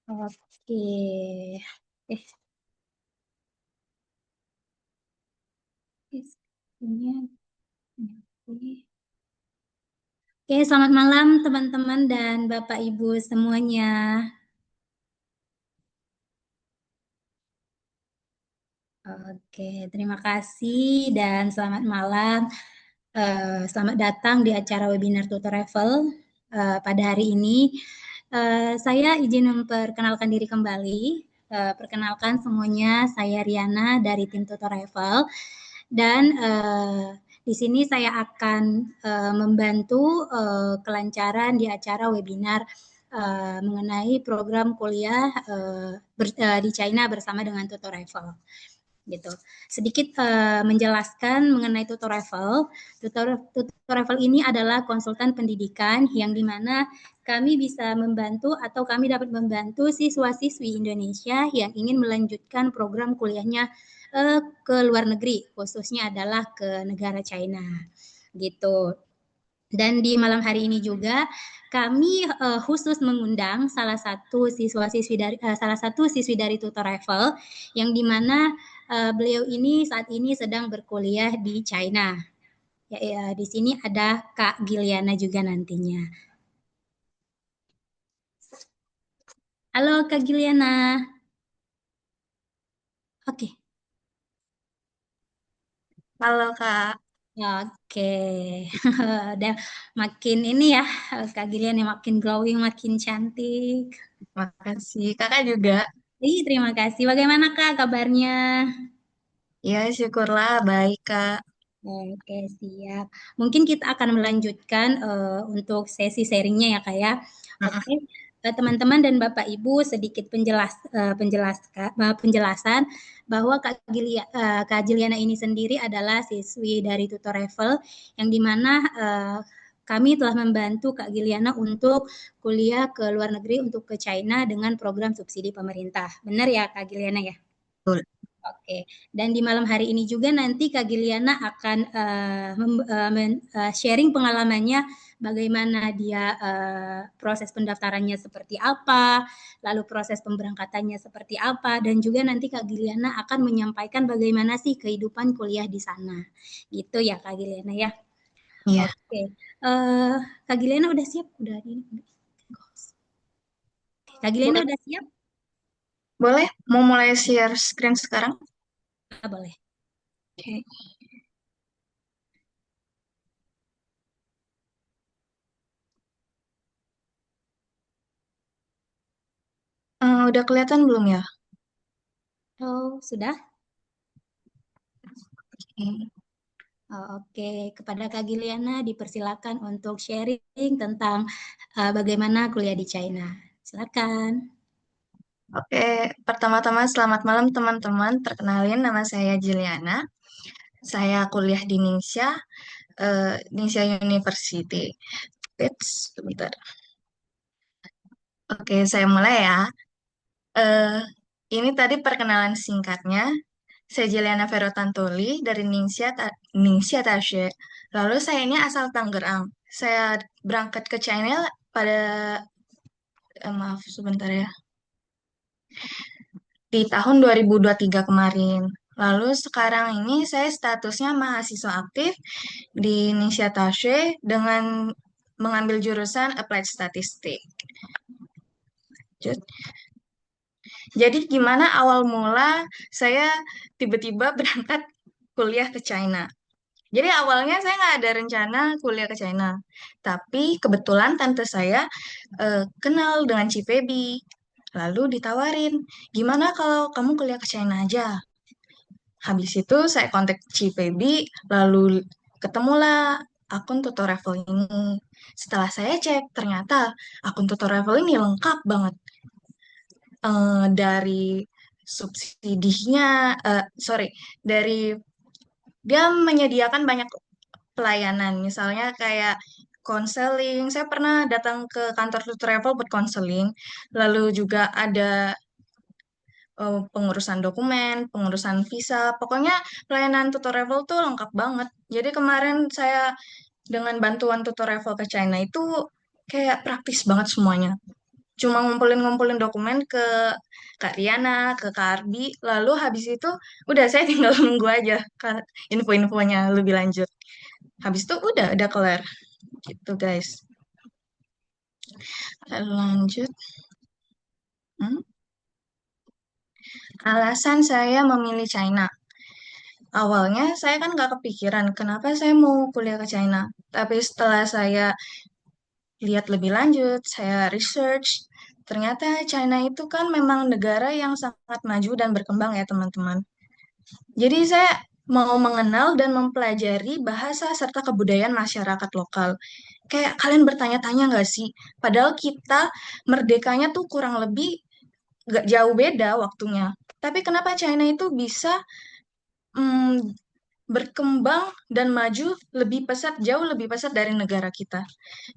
Oke. Eh, ini. Oke, selamat malam teman-teman dan Bapak Ibu semuanya. Oke, terima kasih dan selamat malam. Selamat datang di acara webinar Tutor Travel pada hari ini. Saya izin memperkenalkan diri kembali. Perkenalkan semuanya, saya Riana dari tim Tutor Travel dan di sini saya akan membantu kelancaran di acara webinar mengenai program kuliah di China bersama dengan Tutor Travel gitu. Sedikit menjelaskan mengenai tutor Tutor Tutor ini adalah konsultan pendidikan yang dimana kami bisa membantu atau kami dapat membantu siswa-siswi Indonesia yang ingin melanjutkan program kuliahnya ke luar negeri, khususnya adalah ke negara China gitu. Dan di malam hari ini juga kami khusus mengundang salah satu siswi dari Tutor Travel yang dimana beliau ini saat ini sedang berkuliah di China. Di sini ada Kak Giliana juga nantinya. Halo Kak Giliana. Oke. Halo Kak, Oke. Udah makin ini ya Kak Giliana makin glowing, makin cantik. makasih. Kakak juga. Terima kasih. Bagaimana Kak kabarnya? Ya, syukurlah baik Kak. Oke, siap. Mungkin kita akan melanjutkan untuk sesi sharingnya ya, Kak ya. Mm-mm. Oke, teman-teman dan Bapak Ibu sedikit penjelasan bahwa Kak Juliana ini sendiri adalah siswi dari Tutor Level yang dimana kami telah membantu Kak Giliana untuk kuliah ke luar negeri untuk ke China dengan program subsidi pemerintah. Benar ya Kak Giliana ya? Betul. Oke, dan di malam hari ini juga nanti Kak Giliana akan sharing pengalamannya bagaimana dia proses pendaftarannya seperti apa, lalu proses pemberangkatannya seperti apa, dan juga nanti Kak Giliana akan menyampaikan bagaimana sih kehidupan kuliah di sana. Gitu ya Kak Giliana ya. Iya, Oke, eh, Kak Giliana udah siap? Udah ini. Kak Giliana boleh. udah siap? Boleh? Mau mulai share screen sekarang? Ah, boleh. Oke. Udah kelihatan belum ya? Oh, sudah? Oke. Oke, kepada Kak Giliana dipersilakan untuk sharing tentang bagaimana kuliah di China. Silakan. Oke, pertama-tama selamat malam teman-teman. Perkenalin nama saya Juliana. Saya kuliah di Ningxia University. Sebentar. Oke, saya mulai ya. Eh, ini tadi perkenalan singkatnya. Saya Juliana Ferotantuli dari Ningxia Tashe. Lalu saya ini asal Tangerang. Saya berangkat ke China pada, maaf sebentar ya, di tahun 2023 kemarin. Lalu sekarang ini saya statusnya mahasiswa aktif di Ningxia Tashe dengan mengambil jurusan Applied Statistics. Jadi gimana awal mula saya tiba-tiba berangkat kuliah ke China? Jadi awalnya saya nggak ada rencana kuliah ke China, tapi kebetulan tante saya kenal dengan Cipebi, lalu ditawarin, gimana kalau kamu kuliah ke China aja? Habis itu saya kontak Cipebi, lalu ketemulah akun tutor travel ini. Setelah saya cek, ternyata akun tutor travel ini lengkap banget. Dari subsidinya, sorry, dari dia menyediakan banyak pelayanan, misalnya kayak konseling. Saya pernah datang ke kantor to travel buat konseling, lalu juga ada pengurusan dokumen, pengurusan visa. Pokoknya pelayanan tutor travel tuh lengkap banget. Jadi kemarin saya dengan bantuan tutor travel ke China itu kayak praktis banget semuanya. cuma ngumpulin-ngumpulin dokumen ke Kak Riana, ke Kak Ardi, lalu habis itu udah saya tinggal nunggu aja kan info-infonya lebih lanjut. Habis itu udah kelar gitu guys. Lalu lanjut. Hmm? Alasan saya memilih China. Awalnya saya kan nggak kepikiran kenapa saya mau kuliah ke China. Tapi setelah saya lihat lebih lanjut, saya research, ternyata China itu kan memang negara yang sangat maju dan berkembang ya teman-teman. Jadi saya mau mengenal dan mempelajari bahasa serta kebudayaan masyarakat lokal. Kayak kalian bertanya-tanya nggak sih? Padahal kita merdekanya tuh kurang lebih nggak jauh beda waktunya. Tapi kenapa China itu bisa mm, berkembang dan maju lebih pesat, jauh lebih pesat dari negara kita?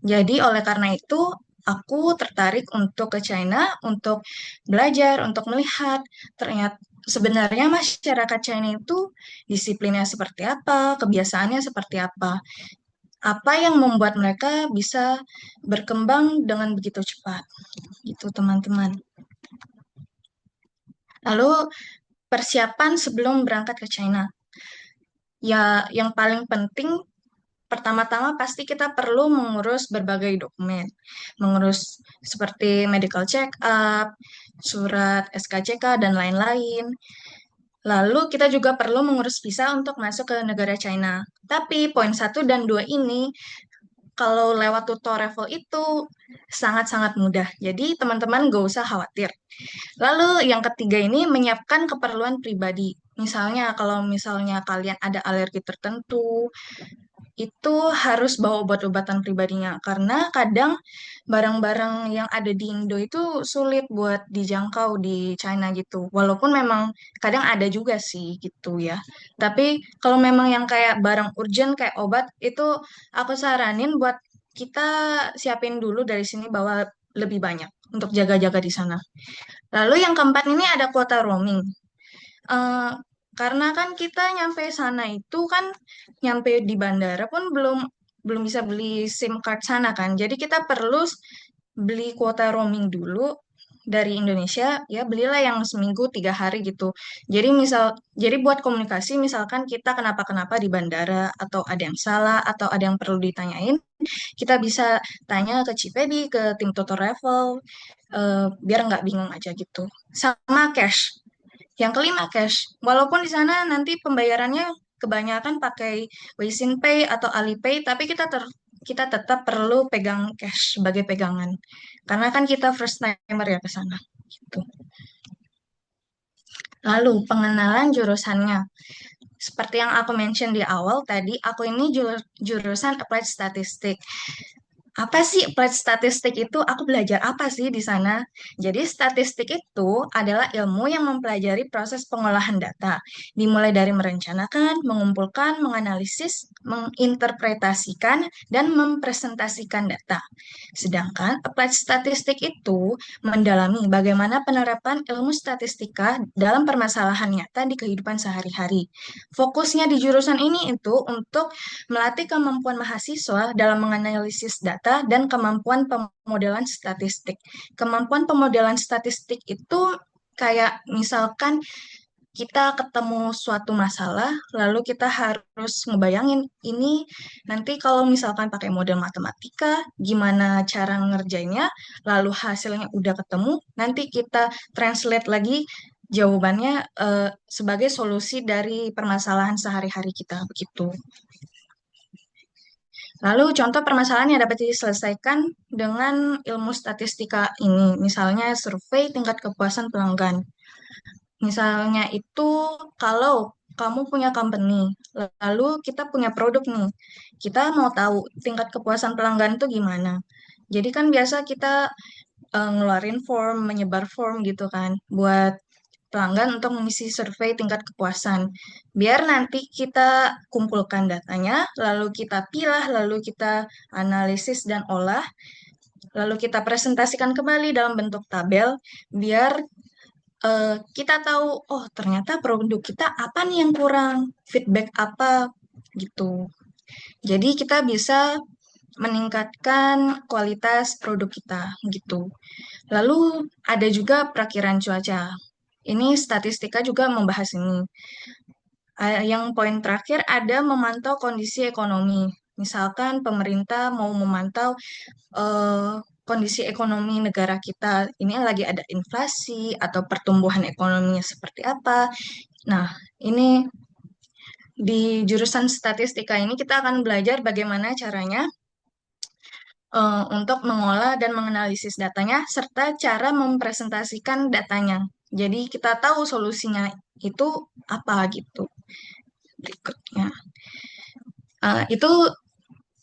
Jadi oleh karena itu, aku tertarik untuk ke China, untuk belajar, untuk melihat ternyata sebenarnya masyarakat China itu disiplinnya seperti apa, kebiasaannya seperti apa yang membuat mereka bisa berkembang dengan begitu cepat, gitu teman-teman. Lalu persiapan sebelum berangkat ke China. Ya, yang paling penting pertama-tama pasti kita perlu mengurus berbagai dokumen. Mengurus seperti medical check-up, surat SKCK, dan lain-lain. Lalu kita juga perlu mengurus visa untuk masuk ke negara China. Tapi poin satu dan 2 ini kalau lewat tutorial itu sangat-sangat mudah. Jadi teman-teman gak usah khawatir. Lalu yang ketiga ini menyiapkan keperluan pribadi. Misalnya kalau misalnya kalian ada alergi tertentu, itu harus bawa obat-obatan pribadinya karena kadang barang-barang yang ada di Indo itu sulit buat dijangkau di China gitu. Walaupun memang kadang ada juga sih gitu ya. Tapi kalau memang yang kayak barang urgent kayak obat itu aku saranin buat kita siapin dulu dari sini bawa lebih banyak untuk jaga-jaga di sana. Lalu yang keempat ini ada kuota roaming. Eh, karena kan kita nyampe sana itu kan nyampe di bandara pun belum belum bisa beli SIM card sana kan. Jadi kita perlu beli kuota roaming dulu dari Indonesia, ya belilah yang seminggu 3 hari gitu. Jadi buat komunikasi misalkan kita kenapa-kenapa di bandara atau ada yang salah atau ada yang perlu ditanyain, kita bisa tanya ke Cipedi, ke tim Toto Travel, biar nggak bingung aja gitu. Sama cash. Yang kelima, cash. Walaupun di sana nanti pembayarannya kebanyakan pakai Weixin Pay atau Alipay, tapi kita tetap perlu pegang cash sebagai pegangan. Karena kan kita first timer ya ke sana. Gitu. Lalu, pengenalan jurusannya. Seperti yang aku mention di awal tadi, aku ini jurusan Applied Statistics. Apa sih applied statistik itu? Aku belajar apa sih di sana? Jadi statistik itu adalah ilmu yang mempelajari proses pengolahan data, dimulai dari merencanakan, mengumpulkan, menganalisis, menginterpretasikan, dan mempresentasikan data. Sedangkan applied statistik itu mendalami bagaimana penerapan ilmu statistika dalam permasalahan nyata di kehidupan sehari-hari. Fokusnya di jurusan ini itu untuk melatih kemampuan mahasiswa dalam menganalisis data dan kemampuan pemodelan statistik. Kemampuan pemodelan statistik itu kayak misalkan kita ketemu suatu masalah, lalu kita harus ngebayangin ini nanti kalau misalkan pakai model matematika, gimana cara ngerjainnya, lalu hasilnya udah ketemu, nanti kita translate lagi jawabannya sebagai solusi dari permasalahan sehari-hari kita begitu. Lalu contoh permasalahan yang dapat diselesaikan dengan ilmu statistika ini, misalnya survei tingkat kepuasan pelanggan. Misalnya itu kalau kamu punya company, lalu kita punya produk nih, kita mau tahu tingkat kepuasan pelanggan itu gimana. Jadi kan biasa kita ngeluarin form, menyebar form gitu kan, buat pelanggan untuk mengisi survei tingkat kepuasan. Biar nanti kita kumpulkan datanya, lalu kita pilah, lalu kita analisis dan olah, lalu kita presentasikan kembali dalam bentuk tabel, biar kita tahu, oh ternyata produk kita apa nih yang kurang, feedback apa gitu. Jadi kita bisa meningkatkan kualitas produk kita gitu. Lalu ada juga perakiraan cuaca. Ini statistika juga membahas ini. Yang poin terakhir ada memantau kondisi ekonomi. Misalkan pemerintah mau memantau kondisi ekonomi negara kita. Ini lagi ada inflasi atau pertumbuhan ekonominya seperti apa. Nah, ini di jurusan statistika ini kita akan belajar bagaimana caranya untuk mengolah dan menganalisis datanya, serta cara mempresentasikan datanya. Jadi kita tahu solusinya itu apa gitu. Berikutnya. Itu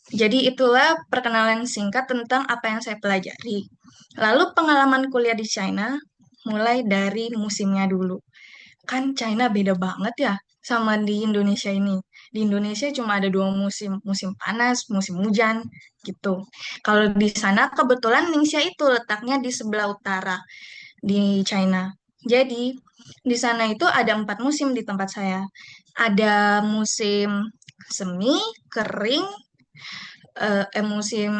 jadi itulah perkenalan singkat tentang apa yang saya pelajari. Lalu pengalaman kuliah di China mulai dari musimnya dulu. Kan China beda banget ya sama di Indonesia ini. Di Indonesia cuma ada dua musim, musim panas, musim hujan gitu. Kalau di sana kebetulan Ningxia itu letaknya di sebelah utara di China. Jadi di sana itu ada 4 musim di tempat saya. Ada musim semi, kering, musim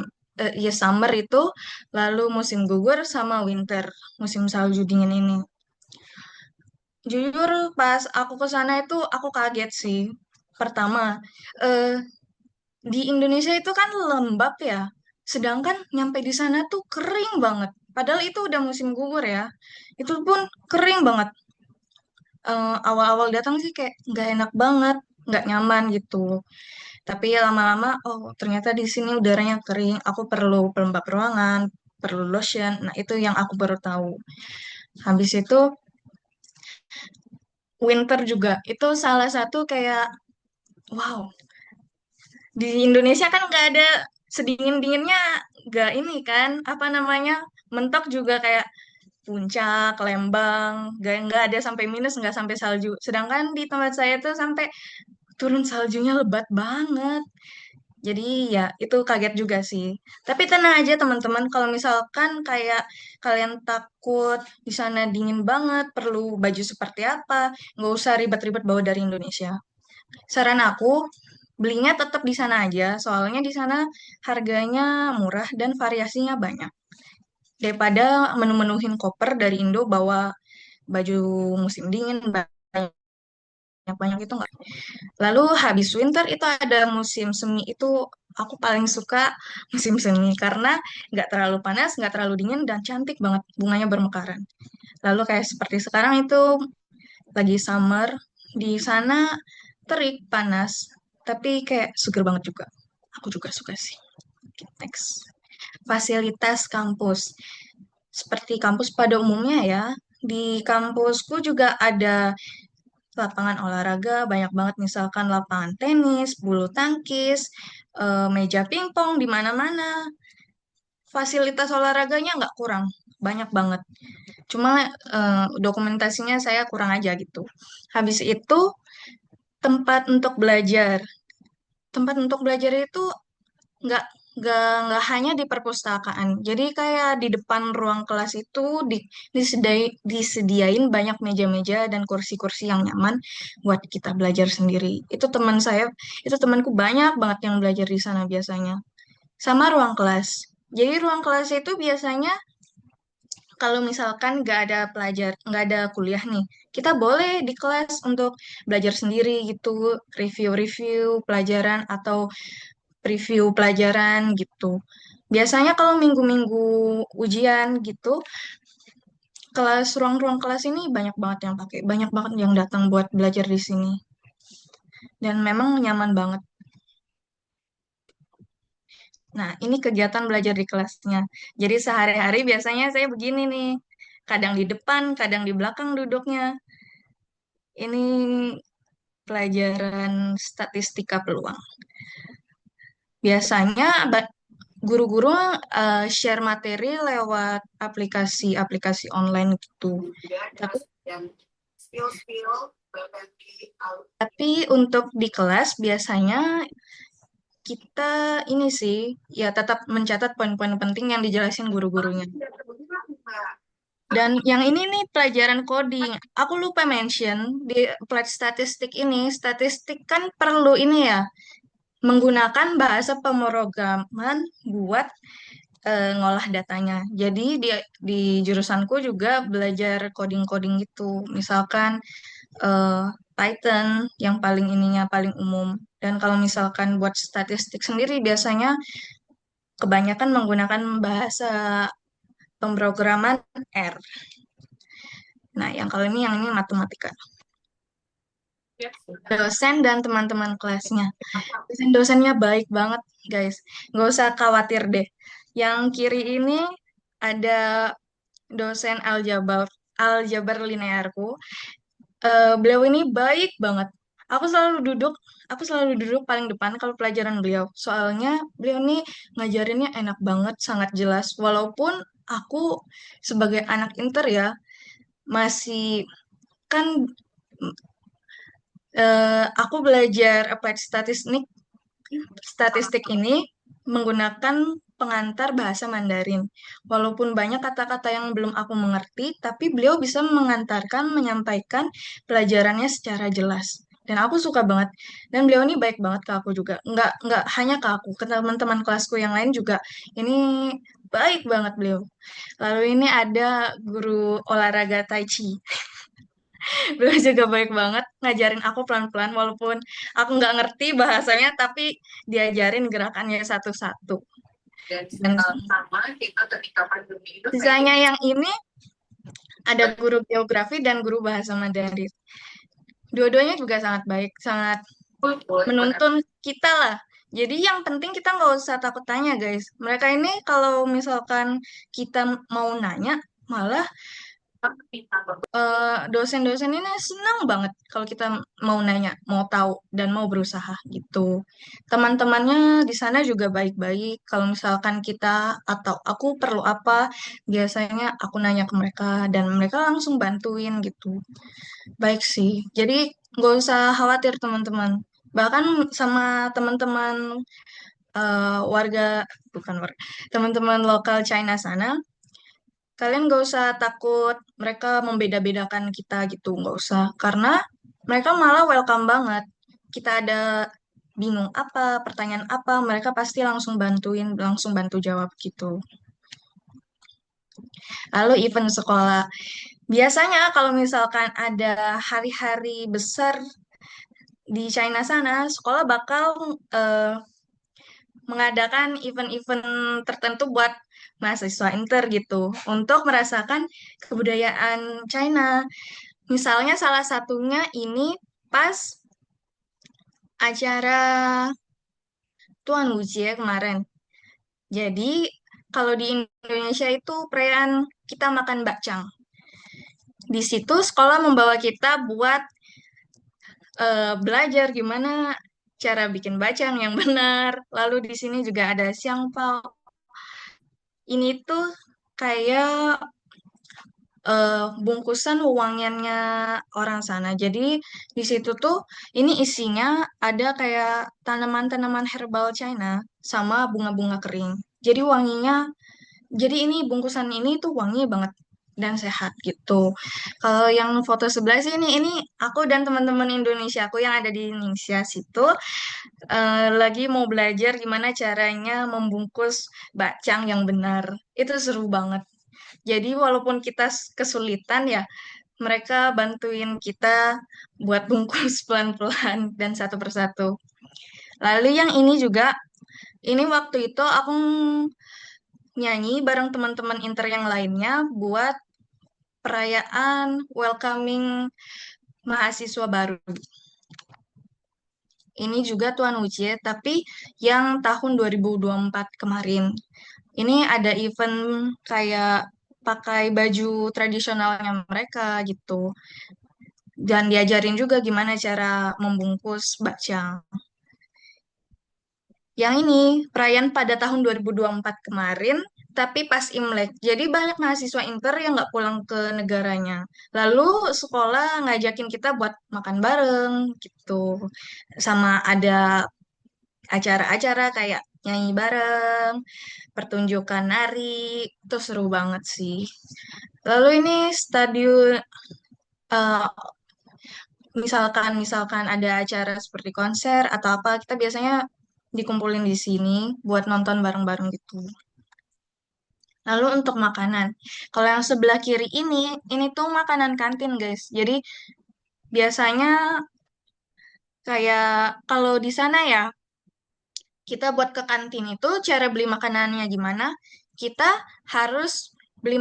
ya summer itu, lalu musim gugur sama winter, musim salju dingin ini. Jujur pas aku ke sana itu aku kaget sih. Pertama, eh, di Indonesia itu kan lembab ya, sedangkan nyampe di sana tuh kering banget. Padahal itu udah musim gugur ya, itu pun kering banget. Awal-awal datang sih kayak nggak enak banget, nggak nyaman gitu. Tapi lama-lama, oh ternyata di sini udaranya kering. Aku perlu pelembab ruangan, perlu lotion. Nah itu yang aku baru tahu. Habis itu winter juga. Itu salah satu kayak wow. Di Indonesia kan nggak ada sedingin-dinginnya, nggak ini kan apa namanya mentok juga kayak Puncak, Lembang, nggak ada sampai minus, nggak sampai salju. Sedangkan di tempat saya tuh sampai turun saljunya lebat banget. Jadi ya itu kaget juga sih. Tapi tenang aja teman-teman, kalau misalkan kayak kalian takut di sana dingin banget, perlu baju seperti apa, nggak usah ribet-ribet bawa dari Indonesia. Saran aku, belinya tetap di sana aja, soalnya di sana harganya murah dan variasinya banyak. Daripada menu-menuhin koper dari Indo bawa baju musim dingin banyak-banyak itu nggak. Lalu habis winter itu ada musim semi itu aku paling suka musim semi karena nggak terlalu panas, nggak terlalu dingin dan cantik banget bunganya bermekaran. Lalu kayak seperti sekarang itu lagi summer di sana terik panas tapi kayak seger banget juga. Aku juga suka sih. Oke, next. Fasilitas kampus. Seperti kampus pada umumnya ya, di kampusku juga ada lapangan olahraga banyak banget misalkan lapangan tenis, bulu tangkis, meja pingpong di mana-mana. Fasilitas olahraganya nggak kurang, banyak banget. Cuma dokumentasinya saya kurang aja gitu. Habis itu tempat untuk belajar. Tempat untuk belajar itu nggak nggak hanya di perpustakaan. Jadi kayak di depan ruang kelas itu disediain banyak meja-meja dan kursi-kursi yang nyaman buat kita belajar sendiri. Itu temanku banyak banget yang belajar di sana biasanya. Sama ruang kelas. Jadi ruang kelas itu biasanya kalau misalkan nggak ada kuliah nih, kita boleh di kelas untuk belajar sendiri gitu, review-review pelajaran atau preview pelajaran gitu. Biasanya kalau minggu-minggu ujian gitu, ruang-ruang kelas ini banyak banget yang pakai, banyak banget yang datang buat belajar di sini. Dan memang nyaman banget. Nah, ini kegiatan belajar di kelasnya. Jadi sehari-hari biasanya saya begini nih. Kadang di depan, kadang di belakang duduknya. Ini pelajaran statistika peluang. Biasanya guru-guru share materi lewat aplikasi-aplikasi online gitu. Tapi, tapi untuk di kelas biasanya kita ini sih ya tetap mencatat poin-poin penting yang dijelasin guru-gurunya. Dan yang ini nih pelajaran coding. Aku lupa mention di plat statistik ini, statistik kan perlu ini ya, menggunakan bahasa pemrograman buat ngolah datanya. Jadi di jurusanku juga belajar coding-coding gitu. Misalkan eh, Python yang paling ininya paling umum. Dan kalau misalkan buat statistik sendiri biasanya kebanyakan menggunakan bahasa pemrograman R. Nah, yang kalau ini matematika. Dosen dan teman-teman kelasnya. Dosen-dosennya baik banget, guys. Nggak usah khawatir deh. Yang kiri ini ada dosen aljabar linearku. Beliau ini baik banget. Aku selalu duduk, aku selalu duduk paling depan kalau pelajaran beliau. Soalnya beliau ini ngajarinnya enak banget, sangat jelas. Walaupun aku sebagai anak inter ya, masih kan aku belajar applied statistik ini menggunakan pengantar bahasa Mandarin. Walaupun banyak kata-kata yang belum aku mengerti, tapi beliau bisa mengantarkan, menyampaikan pelajarannya secara jelas. Dan aku suka banget. Dan beliau ini baik banget ke aku juga. Nggak hanya ke aku, ke teman-teman kelasku yang lain juga. Ini baik banget beliau. Lalu ini ada guru olahraga Tai Chi. Beliau juga baik banget ngajarin aku pelan-pelan walaupun aku nggak ngerti bahasanya tapi diajarin gerakannya satu-satu. Dan Dan sama kita ketika pandemi itu sisanya yang ini ada guru geografi dan guru bahasa Mandarin. Dua-duanya juga sangat baik, sangat menuntun kita lah. Jadi yang penting kita nggak usah takut tanya guys. Mereka ini kalau misalkan kita mau nanya malah dosen-dosen ini senang banget kalau kita mau nanya, mau tahu, dan mau berusaha gitu. Teman-temannya di sana juga baik-baik. Kalau misalkan kita atau aku perlu apa, biasanya aku nanya ke mereka dan mereka langsung bantuin gitu. Baik sih. Jadi nggak usah khawatir teman-teman. Bahkan sama teman-teman warga, bukan warga, teman-teman lokal China sana, kalian gak usah takut mereka membeda-bedakan kita gitu, nggak usah. Karena mereka malah welcome banget. Kita ada bingung apa, pertanyaan apa, mereka pasti langsung bantuin, langsung bantu jawab gitu. Lalu event sekolah. Biasanya kalau misalkan ada hari-hari besar di China sana, sekolah bakal eh, mengadakan event-event tertentu buat mahasiswa inter gitu untuk merasakan kebudayaan China. Misalnya salah satunya ini pas acara Tuan Wujie kemarin. Jadi kalau di Indonesia itu perayaan kita makan bakcang. Di situ sekolah membawa kita buat belajar gimana cara bikin bakcang yang benar. Lalu di sini juga ada siangpao. Ini tuh kayak bungkusan wewangiannya orang sana. Jadi di situ tuh ini isinya ada kayak tanaman-tanaman herbal China sama bunga-bunga kering. Jadi wanginya, jadi ini bungkusan ini tuh wangi banget dan sehat gitu. Kalau yang foto sebelah sini ini aku dan teman-teman Indonesia aku yang ada di Indonesia situ lagi mau belajar gimana caranya membungkus bakcang yang benar. Itu seru banget. Jadi walaupun kita kesulitan ya, mereka bantuin kita buat bungkus pelan-pelan dan satu persatu. Lalu yang ini juga, ini waktu itu aku nyanyi bareng teman-teman inter yang lainnya buat perayaan welcoming mahasiswa baru. Ini juga Tuan Ucie, tapi yang tahun 2024 kemarin. Ini ada event kayak pakai baju tradisionalnya mereka gitu. Dan diajarin juga gimana cara membungkus bakcang. Yang ini perayaan pada tahun 2024 kemarin, tapi pas Imlek. Jadi banyak mahasiswa inter yang nggak pulang ke negaranya. Lalu sekolah ngajakin kita buat makan bareng gitu. Sama ada acara-acara kayak nyanyi bareng, pertunjukan nari, itu seru banget sih. Lalu ini stadion eh, misalkan misalkan ada acara seperti konser atau apa, kita biasanya dikumpulin di sini buat nonton bareng-bareng gitu. Lalu untuk makanan, kalau yang sebelah kiri ini tuh makanan kantin guys. Jadi biasanya kayak kalau di sana ya, kita buat ke kantin itu cara beli makanannya gimana? Kita harus beli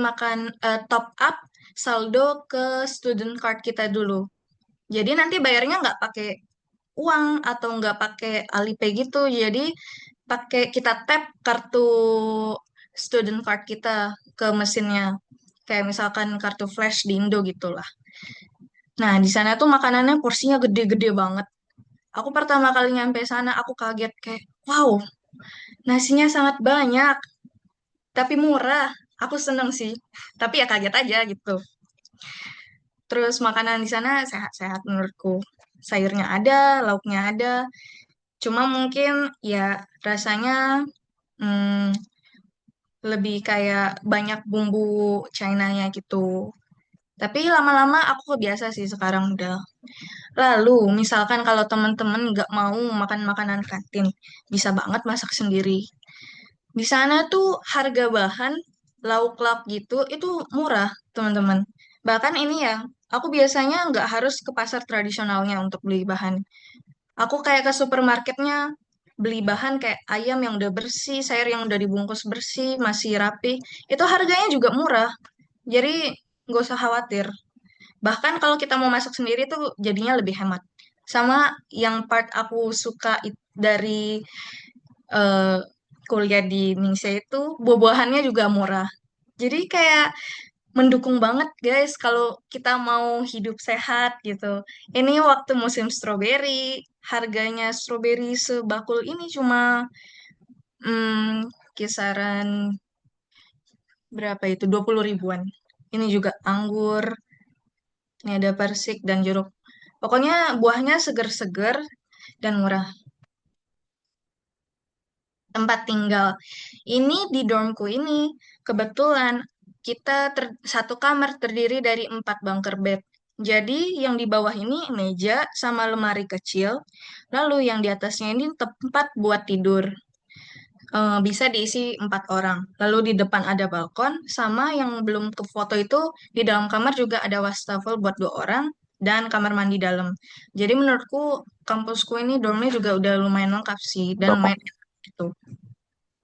top up saldo ke student card kita dulu. Jadi nanti bayarnya nggak pakai uang atau nggak pakai Alipay gitu. Jadi pakai kita tap kartu student card kita ke mesinnya. Kayak misalkan kartu flash di Indo gitu lah. Nah, di sana tuh makanannya porsinya gede-gede banget. Aku pertama kali nyampe sana, aku kaget kayak, wow, nasinya sangat banyak, tapi murah. Aku seneng sih, tapi ya kaget aja gitu. Terus makanan di sana sehat-sehat menurutku. Sayurnya ada, lauknya ada. Cuma mungkin ya rasanya hmm, lebih kayak banyak bumbu China-nya gitu. Tapi lama-lama aku kebiasa sih sekarang udah. Lalu, misalkan kalau teman-teman nggak mau makan makanan kantin, bisa banget masak sendiri. Di sana tuh harga bahan, lauk-lauk gitu, itu murah, teman-teman. Bahkan ini ya, aku biasanya nggak harus ke pasar tradisionalnya untuk beli bahan. Aku kayak ke supermarketnya, beli bahan kayak ayam yang udah bersih, sayur yang udah dibungkus bersih, masih rapi. Itu harganya juga murah. Jadi, nggak usah khawatir. Bahkan kalau kita mau masak sendiri tuh jadinya lebih hemat. Sama yang part aku suka dari eh, kuliah di Ningsih itu buah-buahannya juga murah. Jadi kayak mendukung banget guys kalau kita mau hidup sehat gitu. Ini waktu musim stroberi, harganya stroberi sebakul ini cuma kisaran berapa itu? 20 ribuan. Ini juga anggur, ini ada persik dan jeruk. Pokoknya buahnya seger-seger dan murah. Tempat tinggal. Ini di dormku ini, kebetulan satu kamar terdiri dari 4 bunker bed. Jadi yang di bawah ini meja sama lemari kecil, lalu yang di atasnya ini tempat buat tidur. Bisa diisi 4 orang. Lalu di depan ada balkon, sama yang belum ke foto itu di dalam kamar juga ada wastafel buat 2 orang dan kamar mandi dalam. Jadi menurutku kampusku ini dormnya juga udah lumayan lengkap sih dan lumayan enak gitu.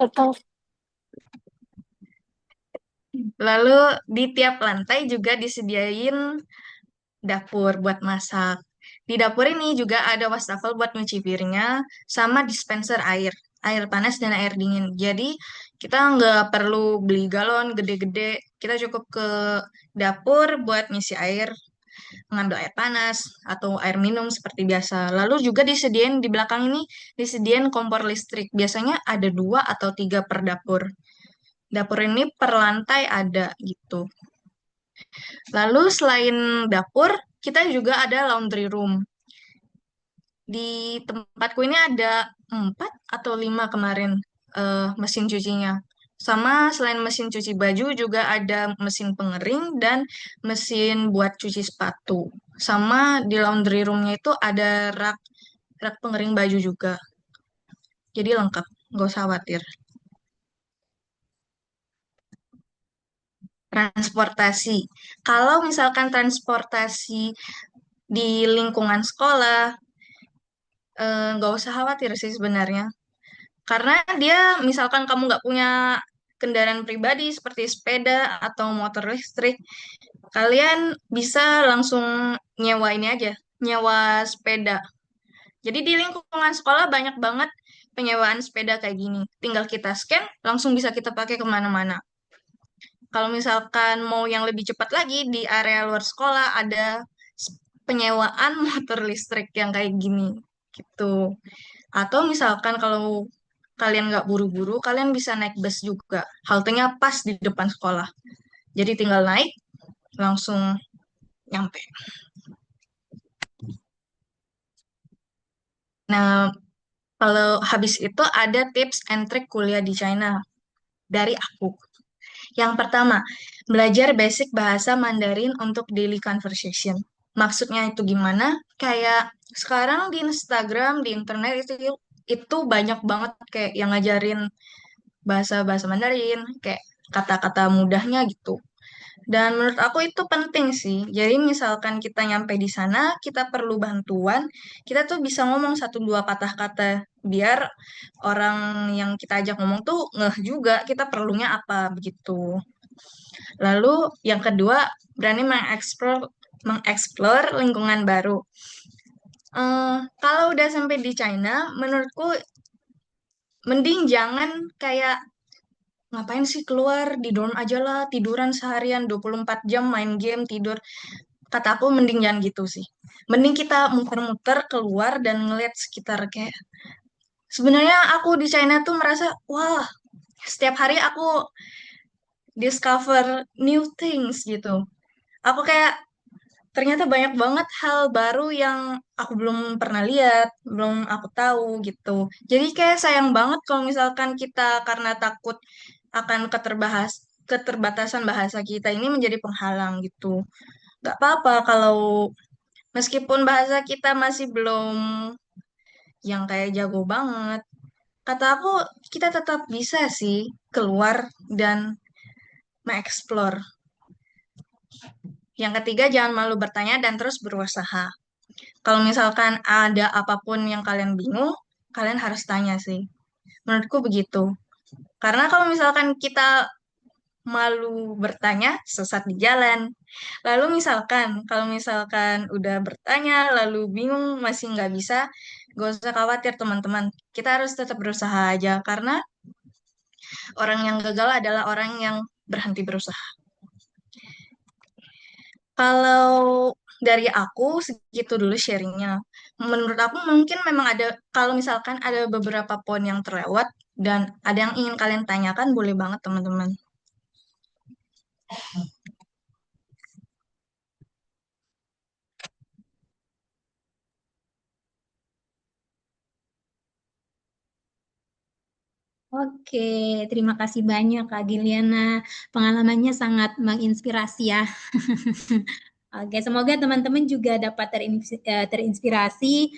Betul. Lalu di tiap lantai juga disediain dapur buat masak. Di dapur ini juga ada wastafel buat nyuci piringnya, sama dispenser air panas dan air dingin. Jadi kita nggak perlu beli galon gede-gede, kita cukup ke dapur buat ngisi air, ngambil air panas atau air minum seperti biasa. Lalu juga disediain di belakang ini disediain kompor listrik. Biasanya ada 2 atau 3 per dapur. Dapur ini per lantai ada gitu. Lalu selain dapur, kita juga ada laundry room. Di tempatku ini ada 4 atau 5 kemarin mesin cucinya. Sama selain mesin cuci baju juga ada mesin pengering dan mesin buat cuci sepatu. Sama di laundry roomnya itu ada rak rak pengering baju juga. Jadi lengkap, nggak usah khawatir. Transportasi. Kalau misalkan transportasi di lingkungan sekolah, nggak usah khawatir sih sebenarnya. Karena dia misalkan kamu nggak punya kendaraan pribadi seperti sepeda atau motor listrik, kalian bisa langsung nyewa ini aja, nyewa sepeda. Jadi di lingkungan sekolah banyak banget penyewaan sepeda kayak gini. Tinggal kita scan, langsung bisa kita pakai kemana-mana. Kalau misalkan mau yang lebih cepat lagi, di area luar sekolah ada penyewaan motor listrik yang kayak gini, gitu. Atau misalkan kalau kalian nggak buru-buru, kalian bisa naik bus juga. Haltenya pas di depan sekolah. Jadi tinggal naik, langsung nyampe. Nah, kalau habis itu ada tips and trick kuliah di China dari aku. Yang pertama, belajar basic bahasa Mandarin untuk daily conversation. Maksudnya itu gimana? Kayak sekarang di Instagram, di internet itu itu banyak banget kayak yang ngajarin bahasa-bahasa Mandarin, kayak kata-kata mudahnya gitu. Dan menurut aku itu penting sih. Jadi misalkan kita nyampe di sana, kita perlu bantuan, kita tuh bisa ngomong satu dua patah kata biar orang yang kita ajak ngomong tuh ngeh juga kita perlunya apa begitu. Lalu yang kedua, berani mengeksplor lingkungan baru. Kalau udah sampai di China, menurutku mending jangan kayak ngapain sih keluar di dorm aja lah, tiduran seharian 24 jam main game tidur. Kata aku mending jangan gitu sih. Mending kita muter-muter keluar dan ngeliat sekitar kayak sebenarnya aku di China tuh merasa wah, setiap hari aku discover new things gitu. Aku kayak ternyata banyak banget hal baru yang aku belum pernah lihat, belum aku tahu gitu. Jadi kayak sayang banget kalau misalkan kita karena takut akan keterbatasan bahasa kita ini menjadi penghalang gitu. Gak apa-apa kalau meskipun bahasa kita masih belum yang kayak jago banget. Kata aku kita tetap bisa sih keluar dan mengeksplor. Yang ketiga, jangan malu bertanya dan terus berusaha. Kalau misalkan ada apapun yang kalian bingung, kalian harus tanya sih. Menurutku begitu. Karena kalau misalkan kita malu bertanya, sesat di jalan. Lalu misalkan, kalau misalkan udah bertanya, lalu bingung, masih nggak bisa, gak usah khawatir teman-teman. Kita harus tetap berusaha aja, karena orang yang gagal adalah orang yang berhenti berusaha. Kalau dari aku segitu dulu sharingnya. Menurut aku mungkin memang ada, kalau misalkan ada beberapa poin yang terlewat dan ada yang ingin kalian tanyakan, boleh banget teman-teman. Oke, terima kasih banyak Kak Giliana. Pengalamannya sangat menginspirasi ya. Oke, semoga teman-teman juga dapat terinspirasi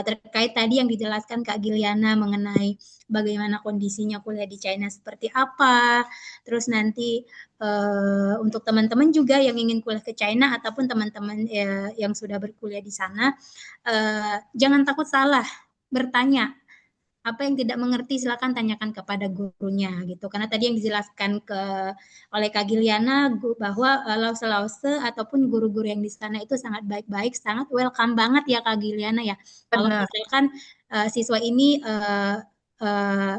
terkait tadi yang dijelaskan Kak Giliana mengenai bagaimana kondisinya kuliah di China seperti apa. Terus nanti untuk teman-teman juga yang ingin kuliah ke China ataupun teman-teman yang sudah berkuliah di sana, jangan takut salah bertanya apa yang tidak mengerti silakan tanyakan kepada gurunya gitu karena tadi yang dijelaskan oleh Kak Giliana bahwa Lause ataupun guru-guru yang di sana itu sangat baik-baik sangat welcome banget ya Kak Giliana ya kalau Benar. misalkan siswa ini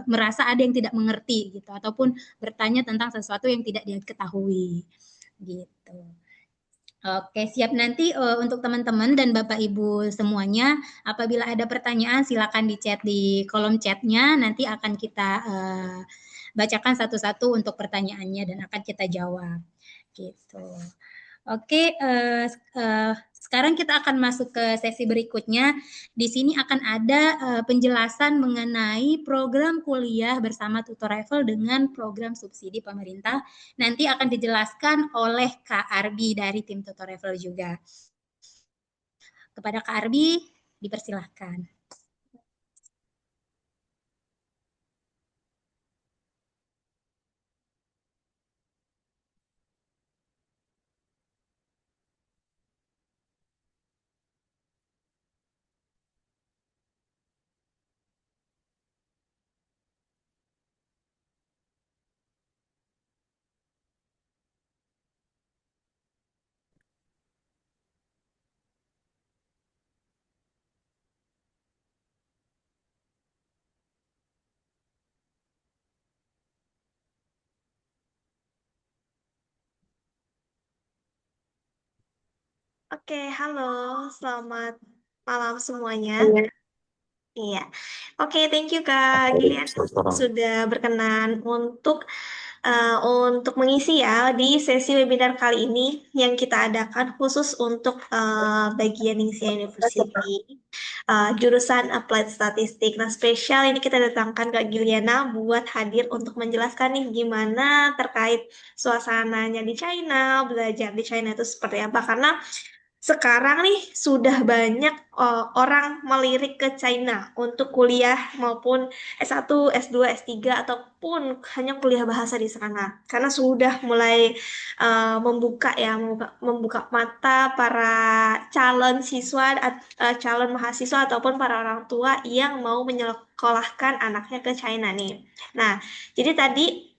merasa ada yang tidak mengerti gitu ataupun bertanya tentang sesuatu yang tidak diketahui gitu. Oke, siap nanti untuk teman-teman dan Bapak Ibu semuanya, apabila ada pertanyaan silakan di chat di kolom chatnya, nanti akan kita bacakan satu-satu untuk pertanyaannya dan akan kita jawab. Gitu. Oke, sekarang kita akan masuk ke sesi berikutnya. Di sini akan ada penjelasan mengenai program kuliah bersama Tutoreful dengan program subsidi pemerintah. Nanti akan dijelaskan oleh Kak Arbi dari tim Tutoreful juga. Kepada Kak Arbi, dipersilahkan. Oke, halo, selamat malam semuanya. Iya, oke, thank you Kak Gilian sudah berkenan untuk mengisi ya di sesi webinar kali ini yang kita adakan khusus untuk bagian Ningxia University jurusan Applied Statistik. Nah, spesial ini kita datangkan Kak Giliana buat hadir untuk menjelaskan nih gimana terkait suasananya di China, belajar di China itu seperti apa karena sekarang nih sudah banyak orang melirik ke China untuk kuliah maupun S1, S2, S3 ataupun hanya kuliah bahasa di sana. Karena sudah mulai membuka mata para calon siswa, calon mahasiswa ataupun para orang tua yang mau menyekolahkan anaknya ke China nih. Nah, jadi tadi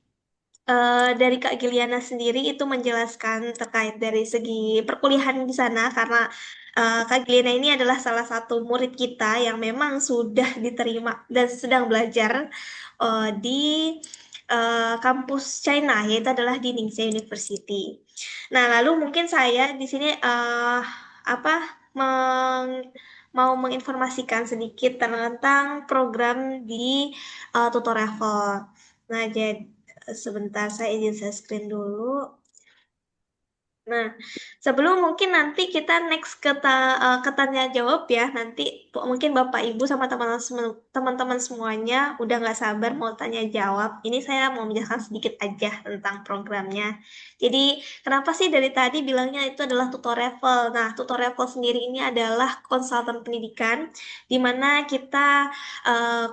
dari Kak Giliana sendiri itu menjelaskan terkait dari segi perkuliahan di sana karena Kak Giliana ini adalah salah satu murid kita yang memang sudah diterima dan sedang belajar di kampus China yaitu adalah di Ningxia University. Nah, lalu mungkin saya di sini apa meng- mau menginformasikan sedikit tentang program di Tutoreful. Nah, jadi sebentar saya izin share screen dulu. Nah, sebelum mungkin nanti kita next ke tanya jawab ya, nanti mungkin Bapak Ibu sama teman-teman semuanya udah nggak sabar mau tanya jawab. Ini saya mau menjelaskan sedikit aja tentang programnya. Jadi, kenapa sih dari tadi bilangnya itu adalah Tutoreful? Nah, Tutoreful sendiri ini adalah konsultan pendidikan, di mana kita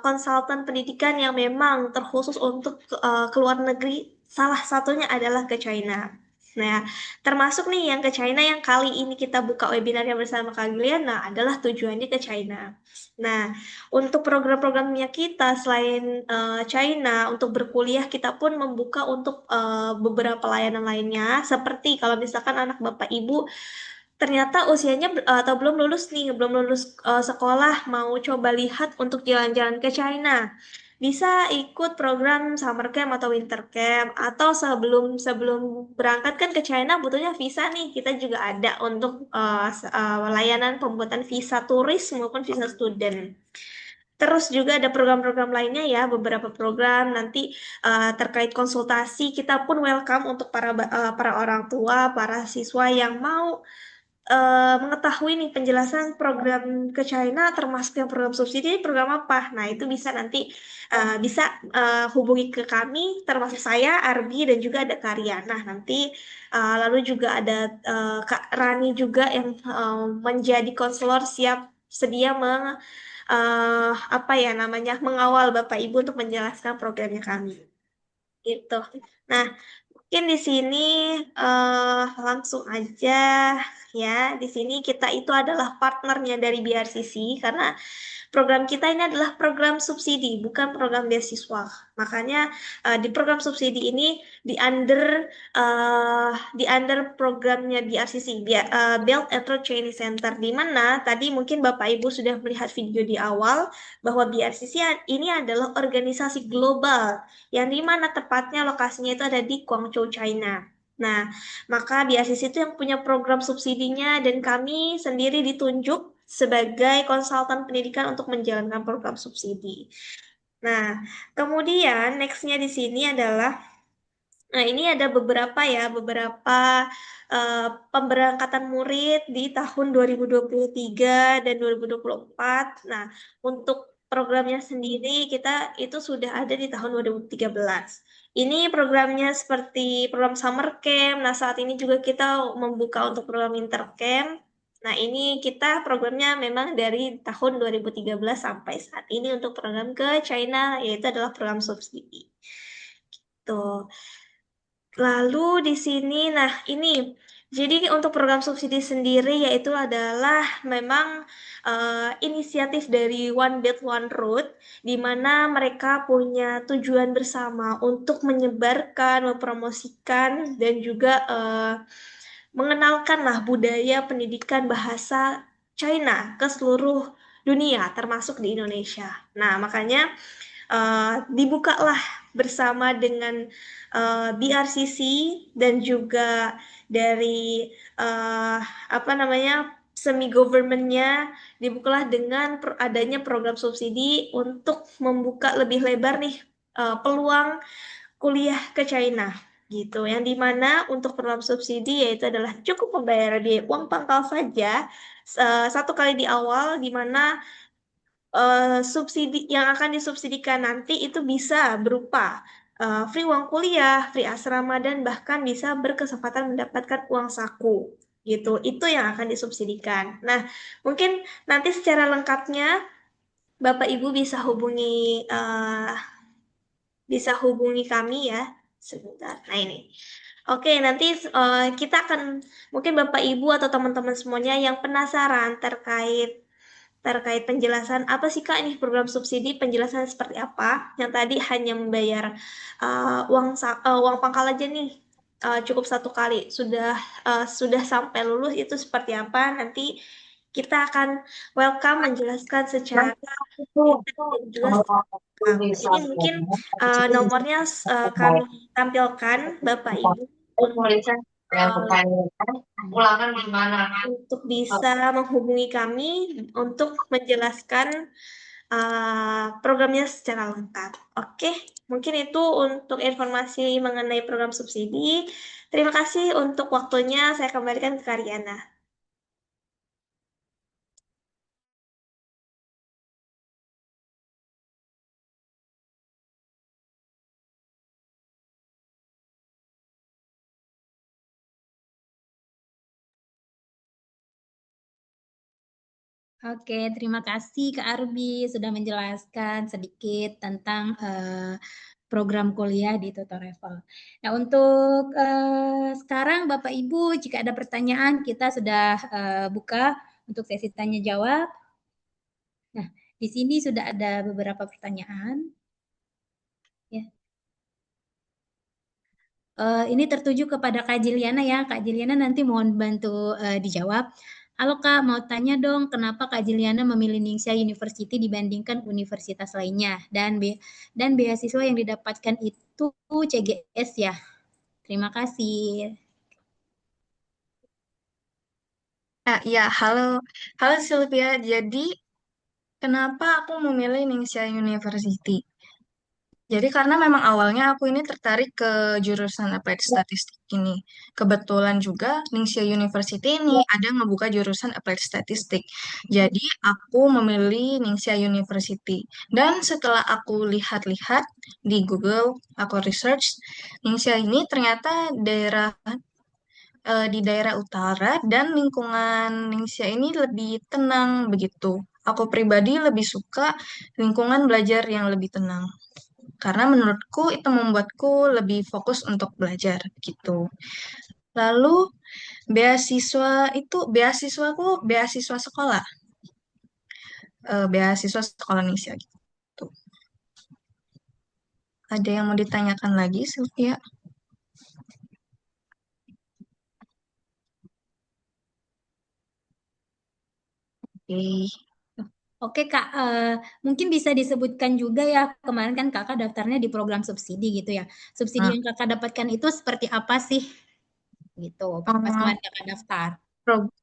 konsultan pendidikan yang memang terkhusus untuk ke luar negeri. Salah satunya adalah ke China. Nah, termasuk nih yang ke China yang kali ini kita buka webinarnya bersama Kak Juliana adalah tujuannya ke China. Nah, untuk program-programnya kita selain China untuk berkuliah kita pun membuka untuk beberapa layanan lainnya seperti kalau misalkan anak Bapak Ibu ternyata usianya atau belum lulus nih, belum lulus sekolah mau coba lihat untuk jalan-jalan ke China bisa ikut program summer camp atau winter camp atau sebelum sebelum berangkat kan ke China butuhnya visa nih kita juga ada untuk layanan pembuatan visa turis maupun visa student. Terus juga ada program-program lainnya ya, beberapa program nanti terkait konsultasi kita pun welcome untuk para orang tua, para siswa yang mau mengetahui nih penjelasan program ke China termasuk yang program subsidi program apa. Nah, itu bisa nanti bisa hubungi ke kami termasuk saya Arbi dan juga ada Karyana. Nanti lalu juga ada Kak Rani juga yang menjadi konselor siap sedia apa ya namanya mengawal Bapak Ibu untuk menjelaskan programnya kami. Gitu. Nah, mungkin di sini langsung aja ya. Di sini kita itu adalah partnernya dari BRCC karena program kita ini adalah program subsidi, bukan program beasiswa. Makanya di program subsidi ini di under programnya BRCC, Belt and Road Training Center, di mana tadi mungkin Bapak Ibu sudah melihat video di awal bahwa BRCC ini adalah organisasi global yang di mana tepatnya lokasinya itu ada di Guangzhou, China. Nah, maka BRCC itu yang punya program subsidinya dan kami sendiri ditunjuk sebagai konsultan pendidikan untuk menjalankan program subsidi. Nah, kemudian nextnya di sini adalah, nah ini ada beberapa pemberangkatan murid di tahun 2023 dan 2024. Nah, untuk programnya sendiri kita itu sudah ada di tahun 2013. Ini programnya seperti program summer camp. Nah, saat ini juga kita membuka untuk program winter camp. Nah, ini kita programnya memang dari tahun 2013 sampai saat ini untuk program ke China, yaitu adalah program subsidi. Tuh. Lalu di sini, nah ini, jadi untuk program subsidi sendiri yaitu adalah memang inisiatif dari One Belt One Road, di mana mereka punya tujuan bersama untuk menyebarkan, mempromosikan, dan juga mengenalkan lah budaya pendidikan bahasa China ke seluruh dunia, termasuk di Indonesia. Nah, makanya dibukalah bersama dengan BRCC dan juga dari apa namanya semi governmentnya dibukalah dengan adanya program subsidi untuk membuka lebih lebar nih peluang kuliah ke China gitu yang dimana untuk program subsidi yaitu adalah cukup membayar di uang pangkal saja satu kali di awal di mana subsidi yang akan disubsidikan nanti itu bisa berupa free uang kuliah, free asrama, dan bahkan bisa berkesempatan mendapatkan uang saku. gitu. Itu yang akan disubsidikan. Nah, mungkin nanti secara lengkapnya Bapak Ibu bisa hubungi kami ya. Sebentar. Nah, ini. Oke, nanti kita akan mungkin Bapak Ibu atau teman-teman semuanya yang penasaran terkait penjelasan apa sih Kak ini program subsidi, penjelasan seperti apa yang tadi hanya membayar uang pangkal aja nih, cukup satu kali sudah sampai lulus itu seperti apa, nanti kita akan welcome menjelaskan secara detail dan juga secara lengkap. Ini mungkin nomornya kami tampilkan Bapak Ibu Tulisan yang uh, bertanya ulangan di mana? untuk bisa menghubungi kami untuk menjelaskan programnya secara lengkap. Oke, mungkin itu untuk informasi mengenai program subsidi. Terima kasih untuk waktunya. Saya kembalikan ke Karyana. Oke, terima kasih Kak Arbi sudah menjelaskan sedikit tentang program kuliah di Tutoreval. Nah, untuk sekarang Bapak Ibu, jika ada pertanyaan, kita sudah buka untuk sesi tanya jawab. Nah, di sini sudah ada beberapa pertanyaan. Ya. Ini tertuju kepada Kak Jiliana ya. Kak Jiliana nanti mohon bantu dijawab. Halo Kak, mau tanya dong kenapa Kak Jiliana memilih Ningxia University dibandingkan universitas lainnya dan beasiswa yang didapatkan itu CGS ya. Terima kasih. Ya, halo Sylvia. Jadi, kenapa aku memilih Ningxia University? Jadi karena memang awalnya aku ini tertarik ke jurusan Applied Statistik ini. Kebetulan juga Ningxia University ini ada ngebuka jurusan Applied Statistik. Jadi aku memilih Ningxia University. Dan setelah aku lihat-lihat di Google, aku research, Ningxia ini ternyata di daerah utara dan lingkungan Ningxia ini lebih tenang begitu. Aku pribadi lebih suka lingkungan belajar yang lebih tenang. Karena menurutku itu membuatku lebih fokus untuk belajar gitu. Lalu beasiswa itu beasiswa sekolah, beasiswa sekolah Indonesia gitu. Ada yang mau ditanyakan lagi, Sylvia? Oke. Oke Kak, mungkin bisa disebutkan juga ya, kemarin kan Kakak daftarnya di program subsidi gitu ya. Subsidi Nah, yang Kakak dapatkan itu seperti apa sih? Gitu, pas eh, kemarin Kakak daftar.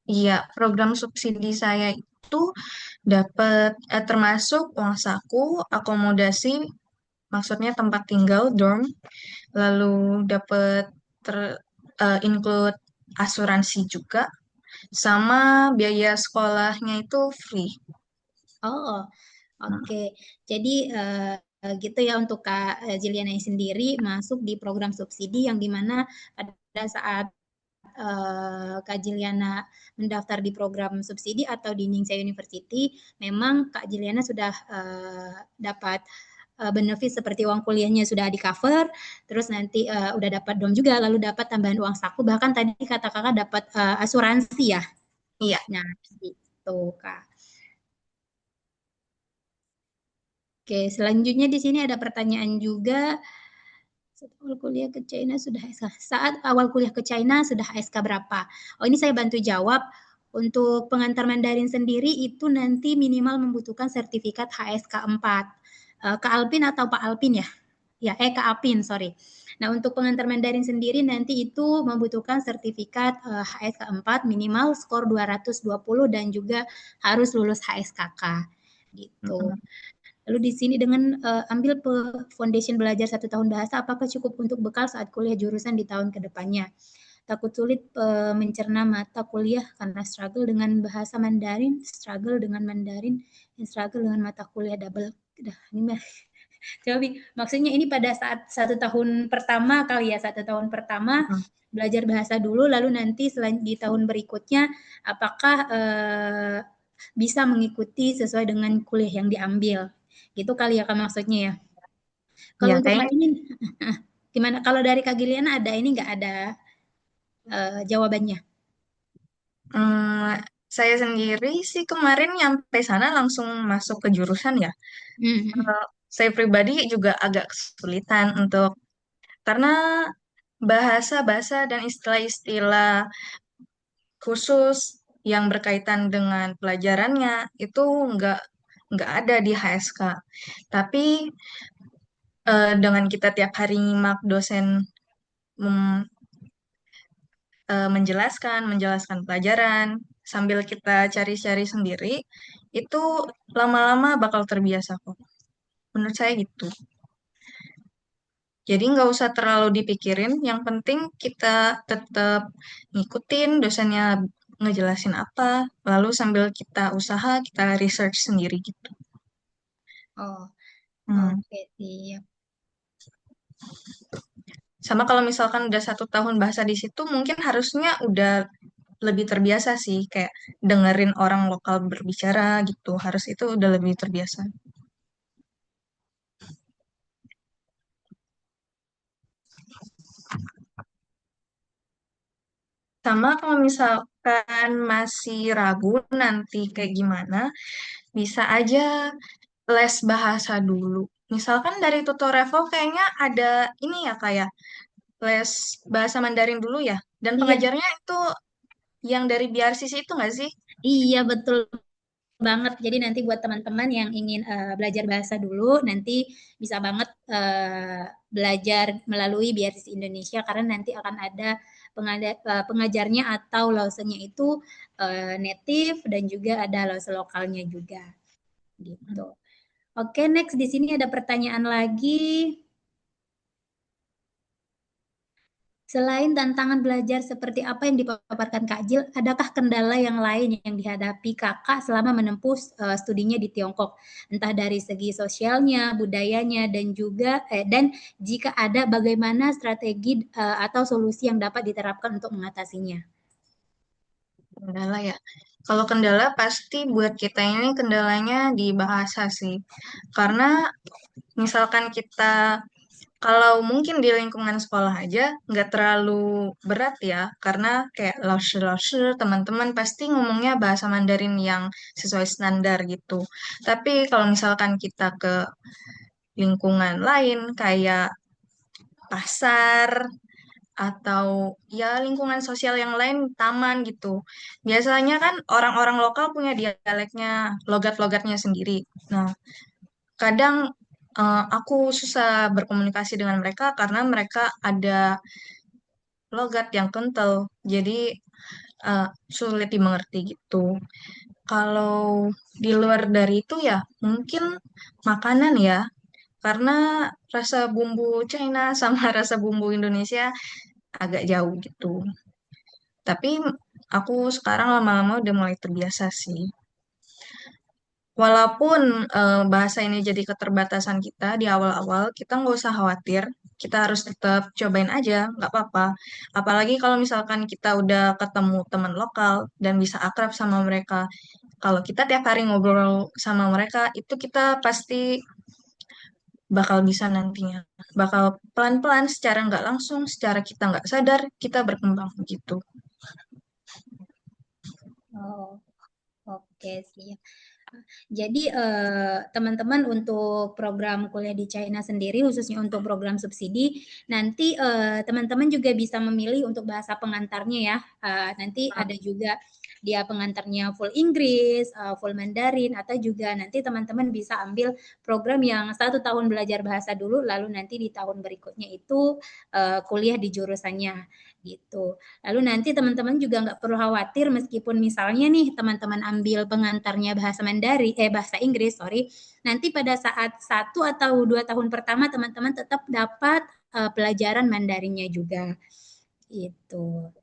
iya, program subsidi saya itu dapat termasuk uang saku, akomodasi, maksudnya tempat tinggal, dorm, lalu dapat ter include asuransi juga, sama biaya sekolahnya itu free. Oh, Nah, oke. Jadi gitu ya untuk Kak Jiliana sendiri masuk di program subsidi yang dimana pada saat Kak Jiliana mendaftar di program subsidi atau di Ningxia University, memang Kak Jiliana sudah dapat benefit seperti uang kuliahnya sudah di cover, terus nanti udah dapat dom juga, lalu dapat tambahan uang saku, bahkan tadi kata kakak dapat asuransi ya. iya. Nah, gitu Kak. Oke, selanjutnya di sini ada pertanyaan juga. Awal kuliah ke China sudah ASK. Saat awal kuliah ke China sudah ASK berapa? Oh, ini saya bantu jawab. Untuk pengantar Mandarin sendiri itu nanti minimal membutuhkan sertifikat HSK 4. Kak Alpin atau Pak Alpin ya? Ya, Kak Alpin, sorry. Nah, untuk pengantar Mandarin sendiri nanti itu membutuhkan sertifikat HSK 4 minimal skor 220 dan juga harus lulus HSKK gitu. Lalu di sini dengan ambil foundation belajar 1 tahun bahasa, apakah cukup untuk bekal saat kuliah jurusan di tahun kedepannya? Takut sulit mencerna mata kuliah karena struggle dengan bahasa Mandarin, struggle dengan Mandarin, dan struggle dengan mata kuliah double. Dah, ini mah Maksudnya ini pada saat 1 tahun pertama kali ya, 1 tahun pertama Hmm. belajar bahasa dulu, lalu nanti di tahun berikutnya apakah bisa mengikuti sesuai dengan kuliah yang diambil. Gitu kali ya Kak maksudnya ya. Kalau Ya, untuk Mbak kayaknya ini gimana? Kalau dari Kak Giliana ada ini nggak ada jawabannya? hmm, saya sendiri sih kemarin nyampe sana langsung masuk ke jurusan ya. Hmm. Saya pribadi juga agak kesulitan karena bahasa-bahasa dan istilah-istilah khusus yang berkaitan dengan pelajarannya itu nggak ada di HSK. Tapi dengan kita tiap hari nyimak dosen mem- menjelaskan pelajaran sambil kita cari-cari sendiri, itu lama-lama bakal terbiasa kok. Menurut saya gitu. Jadi nggak usah terlalu dipikirin, yang penting kita tetap ngikutin dosennya ngejelasin apa, lalu sambil kita usaha, kita research sendiri gitu. Oh, Hmm. oke siap. Sama kalau misalkan udah 1 tahun bahasa di situ, mungkin harusnya udah lebih terbiasa sih, kayak dengerin orang lokal berbicara gitu, harus itu udah lebih terbiasa. Sama kalau misalkan masih ragu nanti kayak gimana, bisa aja les bahasa dulu. Misalkan dari tutorial kayaknya ada ini ya kayak les bahasa Mandarin dulu ya. Dan Iya, pengajarnya itu yang dari BRCC itu nggak sih? iya betul banget. Jadi nanti buat teman-teman yang ingin belajar bahasa dulu, nanti bisa banget belajar melalui BRC Indonesia karena nanti akan ada pengajarnya atau lausennya itu native dan juga ada lause lokalnya juga gitu. Oke, next di sini ada pertanyaan lagi. Selain tantangan belajar seperti apa yang dipaparkan Kak Jil, adakah kendala yang lain yang dihadapi Kakak selama menempuh studinya di Tiongkok? Entah dari segi sosialnya, budayanya, dan jika ada bagaimana strategi atau solusi yang dapat diterapkan untuk mengatasinya? Kendala ya. Kalau kendala pasti buat kita ini kendalanya di bahasa sih. Karena misalkan kita kalau mungkin di lingkungan sekolah aja nggak terlalu berat ya, karena kayak laoshi teman-teman pasti ngomongnya bahasa Mandarin yang sesuai standar gitu. Tapi kalau misalkan kita ke lingkungan lain kayak pasar atau ya lingkungan sosial yang lain, taman gitu. Biasanya kan orang-orang lokal punya dialeknya, logat-logatnya sendiri. Nah, kadang aku susah berkomunikasi dengan mereka karena mereka ada logat yang kental, jadi sulit dimengerti gitu. Kalau di luar dari itu ya mungkin makanan ya, karena rasa bumbu China sama rasa bumbu Indonesia agak jauh gitu. Tapi aku sekarang lama-lama udah mulai terbiasa sih. Walaupun bahasa ini jadi keterbatasan kita di awal-awal, kita nggak usah khawatir. Kita harus tetap cobain aja, nggak apa-apa. Apalagi kalau misalkan kita udah ketemu teman lokal dan bisa akrab sama mereka. Kalau kita tiap hari ngobrol sama mereka, itu kita pasti bakal bisa nantinya. Bakal pelan-pelan, secara nggak langsung, secara kita nggak sadar, kita berkembang gitu. Oh, oke sih. Jadi teman-teman untuk program kuliah di China sendiri khususnya untuk program subsidi nanti teman-teman juga bisa memilih untuk bahasa pengantarnya ya. Nanti ada juga dia pengantarnya full Inggris, full Mandarin atau juga nanti teman-teman bisa ambil program yang 1 tahun belajar bahasa dulu lalu nanti di tahun berikutnya itu kuliah di jurusannya gitu. Lalu nanti teman-teman juga nggak perlu khawatir meskipun misalnya nih teman-teman ambil pengantarnya bahasa bahasa Inggris, sorry. Nanti pada saat 1 atau 2 tahun pertama teman-teman tetap dapat pelajaran Mandarinnya juga. Itu.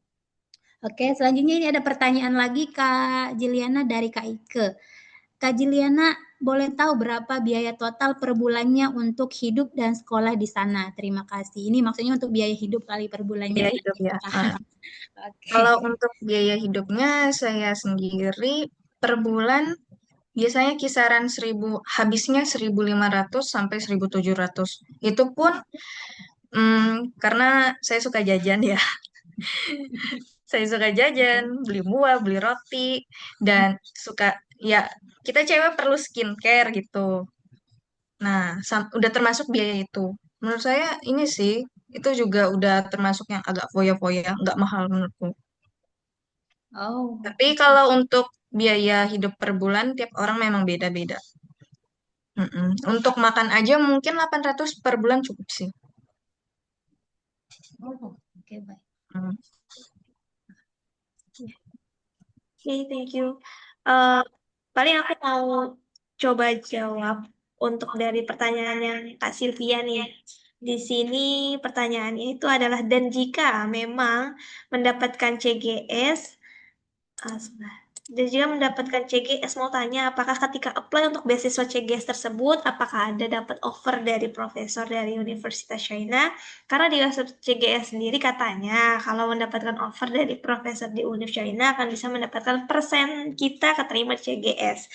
Oke, selanjutnya ini ada pertanyaan lagi Kak Jiliana dari Kak Ike. Kak Jiliana, boleh tahu berapa biaya total per bulannya untuk hidup dan sekolah di sana? Terima kasih. Ini maksudnya untuk biaya hidup kali per bulannya. Biaya hidup ya. Paham. Oke. Kalau untuk biaya hidupnya saya sendiri per bulan biasanya kisaran 1000, habisnya 1.500 sampai 1.700. Itu pun karena saya suka jajan ya. Saya suka jajan, beli buah, beli roti, dan suka ya kita cewek perlu skincare gitu. Nah, udah termasuk biaya itu. Menurut saya ini sih itu juga udah termasuk yang agak foya-foya, nggak mahal menurutku. Oh, Tapi kalau untuk biaya hidup per bulan tiap orang memang beda-beda. Untuk makan aja mungkin 800 per bulan cukup sih. oke, baik. Hmm. Oke, thank you. Eh, paling aku mau coba jawab untuk dari pertanyaan yang Kak Sylvia nih. Di sini pertanyaannya itu adalah, dan jika memang mendapatkan CGS, sebentar. Dan jika mendapatkan CGS, mau tanya apakah ketika apply untuk beasiswa CGS tersebut, apakah ada dapat offer dari profesor dari Universitas China? Karena di website CGS sendiri katanya kalau mendapatkan offer dari profesor di Universitas China akan bisa mendapatkan persen kita keterima di CGS.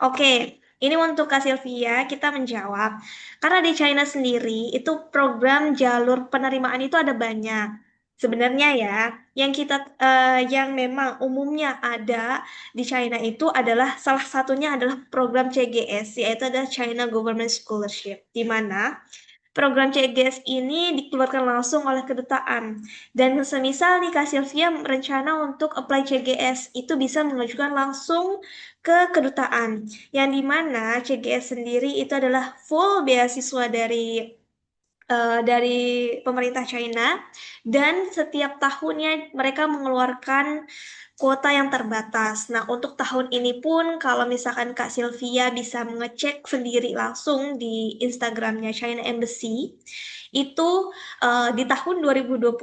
Oke, ini untuk Kak Sylvia, kita menjawab. Karena di China sendiri itu program jalur penerimaan itu ada banyak. Sebenarnya ya, yang memang umumnya ada di China itu adalah salah satunya adalah program CGS, yaitu adalah China Government Scholarship, di mana program CGS ini dikeluarkan langsung oleh kedutaan. Dan semisal nih Kak Sylvia rencana untuk apply CGS, itu bisa mengajukan langsung ke kedutaan. Yang dimana CGS sendiri itu adalah full beasiswa dari pemerintah China, dan setiap tahunnya mereka mengeluarkan kuota yang terbatas. Nah, untuk tahun ini pun kalau misalkan Kak Sylvia bisa mengecek sendiri langsung di Instagramnya China Embassy, itu di tahun 2025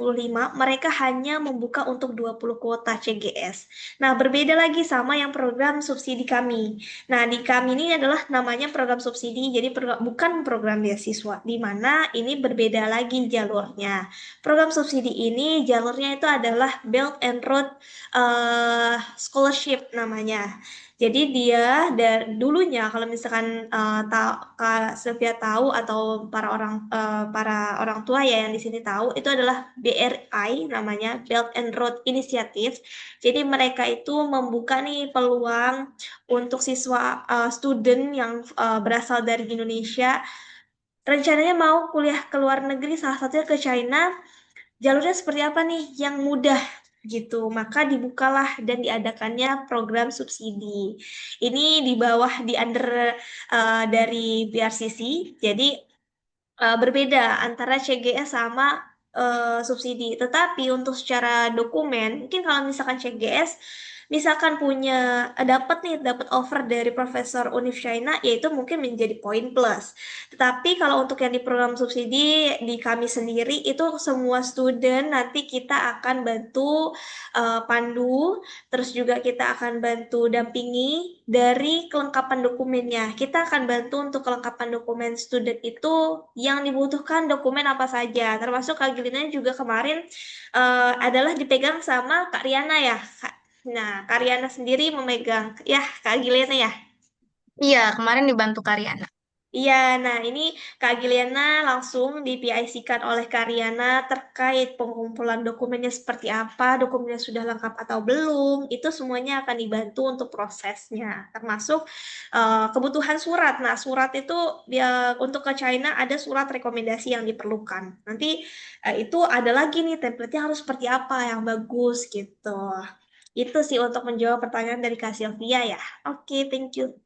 mereka hanya membuka untuk 20 kuota CGS. Nah, berbeda lagi sama yang program subsidi kami. Nah, di kami ini adalah namanya program subsidi, jadi bukan program beasiswa, di mana ini berbeda lagi jalurnya. Program subsidi ini jalurnya itu adalah Belt and Road Scholarship namanya. Jadi dia dari dulunya kalau misalkan Kak Sylvia tahu atau para orang tua ya yang di sini tahu, itu adalah BRI namanya, Belt and Road Initiative. Jadi mereka itu membuka nih peluang untuk siswa student yang berasal dari Indonesia rencananya mau kuliah ke luar negeri, salah satunya ke China. Jalurnya seperti apa nih yang mudah gitu, maka dibukalah dan diadakannya program subsidi. Ini di bawah di under dari BRCC, jadi berbeda antara CGS sama subsidi. Tetapi untuk secara dokumen, mungkin kalau misalkan CGS, misalkan dapat offer dari profesor Univ China, yaitu mungkin menjadi poin plus. Tetapi kalau untuk yang di program subsidi di kami sendiri itu semua student nanti kita akan bantu pandu, terus juga kita akan bantu dampingi dari kelengkapan dokumennya. Kita akan bantu untuk kelengkapan dokumen student itu yang dibutuhkan dokumen apa saja. Termasuk Kak Gilina juga kemarin adalah dipegang sama Kak Riana ya, Kak. Nah, Kak Riana sendiri memegang, ya Kak Gilina ya. Iya, kemarin dibantu Karyana. Iya, nah ini Kak Giliana langsung di PIC-kan oleh Kak Riana terkait pengumpulan dokumennya seperti apa, dokumennya sudah lengkap atau belum, itu semuanya akan dibantu untuk prosesnya, termasuk kebutuhan surat. Nah, surat itu dia untuk ke China ada surat rekomendasi yang diperlukan. Nanti itu ada lagi nih template-nya harus seperti apa yang bagus gitu. Itu sih untuk menjawab pertanyaan dari Kak Sylvia ya. Oke, thank you.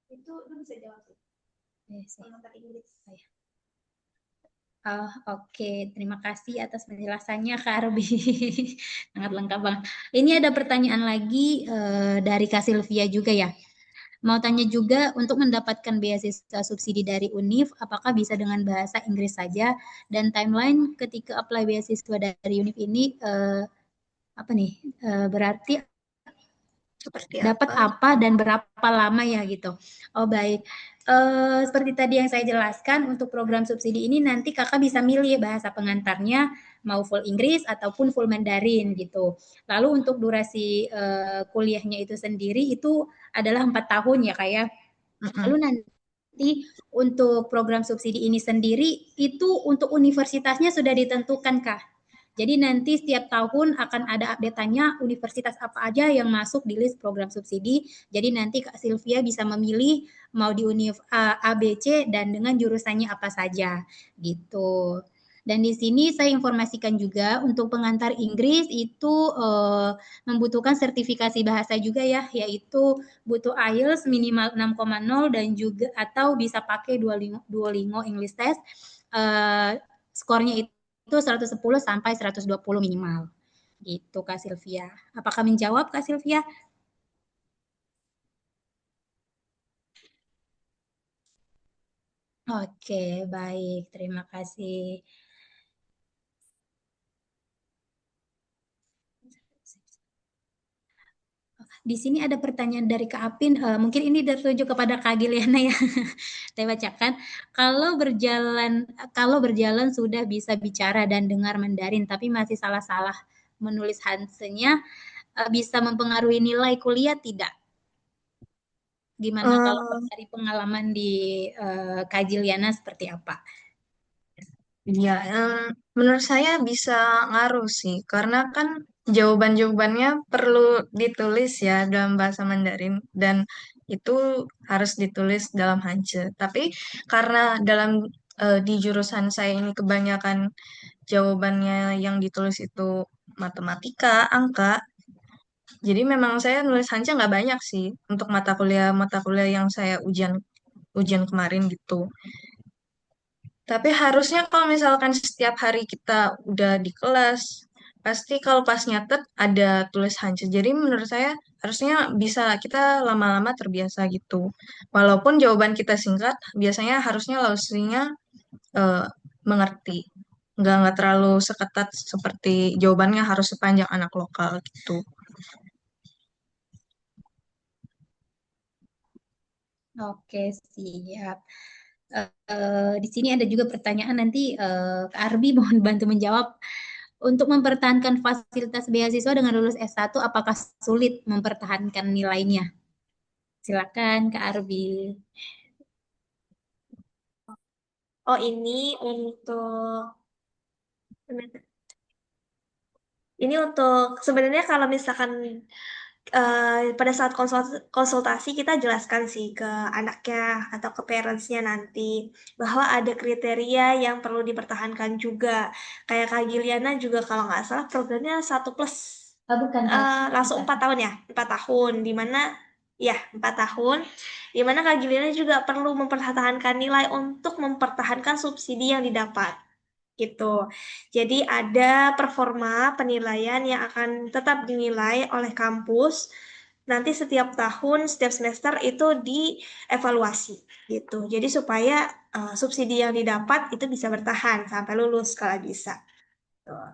Itu bisa jawab bahasa Inggris. Oke, terima kasih atas penjelasannya Kak Arbi. Sangat lengkap banget. Ini ada pertanyaan lagi dari Kak Sylvia juga ya. Mau tanya juga untuk mendapatkan beasiswa subsidi dari UNIF, apakah bisa dengan bahasa Inggris saja? Dan timeline ketika apply beasiswa dari UNIF ini apa nih? Berarti Seperti dapat apa? apa dan berapa lama ya gitu. Oh baik, seperti tadi yang saya jelaskan untuk program subsidi ini nanti kakak bisa milih bahasa pengantarnya mau full Inggris ataupun full Mandarin gitu. Lalu untuk durasi kuliahnya itu sendiri itu adalah 4 tahun ya kak ya. Lalu nanti untuk program subsidi ini sendiri itu untuk universitasnya sudah ditentukan kak. Jadi nanti setiap tahun akan ada update-nya universitas apa aja yang masuk di list program subsidi. Jadi nanti Kak Sylvia bisa memilih mau di univ A, B, C dan dengan jurusannya apa saja gitu. Dan di sini saya informasikan juga untuk pengantar Inggris itu membutuhkan sertifikasi bahasa juga ya, yaitu butuh IELTS minimal 6,0 dan juga atau bisa pakai Duolingo English Test. Skornya itu 110 sampai 120 minimal. Gitu Kak Sylvia. Apakah menjawab Kak Sylvia? Oke, baik. Terima kasih. Di sini ada pertanyaan dari Kak Apin, mungkin ini tertuju kepada Kak Giliana ya. Saya bacakan. Kalau berjalan sudah bisa bicara dan dengar Mandarin, tapi masih salah-salah menulis Hanse-nya, bisa mempengaruhi nilai kuliah tidak? Gimana kalau dari pengalaman di Kak Giliana seperti apa? Ya, menurut saya bisa ngaruh sih, karena kan jawaban-jawabannya perlu ditulis ya dalam bahasa Mandarin, dan itu harus ditulis dalam Hanja. Tapi karena di jurusan saya ini kebanyakan jawabannya yang ditulis itu matematika, angka, jadi memang saya nulis Hanja nggak banyak sih untuk mata kuliah yang saya ujian ujian kemarin gitu. Tapi harusnya kalau misalkan setiap hari kita udah di kelas, pasti kalau pas nyatet ada tulis Hanci. Jadi menurut saya harusnya bisa kita lama-lama terbiasa gitu. Walaupun jawaban kita singkat, biasanya harusnya lausinya eh, mengerti. Nggak terlalu seketat seperti jawabannya harus sepanjang anak lokal gitu. Oke, siap. Di sini ada juga pertanyaan nanti Kak Arbi mohon bantu menjawab. Untuk mempertahankan fasilitas beasiswa dengan lulus S1, apakah sulit mempertahankan nilainya? Silakan Kak Arbi. Oh, ini untuk sebenarnya kalau misalkan pada saat konsultasi kita jelaskan sih ke anaknya atau ke parentsnya nanti bahwa ada kriteria yang perlu dipertahankan juga. Kayak Kak Giliana juga kalau nggak salah programnya 1+. Oh, bukan, Langsung 4 tahun ya, 4 tahun, di mana ya 4 tahun, di mana Kak Giliana juga perlu mempertahankan nilai untuk mempertahankan subsidi yang didapat gitu. Jadi ada performa penilaian yang akan tetap dinilai oleh kampus. Nanti setiap tahun, setiap semester itu dievaluasi gitu. Jadi supaya subsidi yang didapat itu bisa bertahan sampai lulus kalau bisa. Tuh.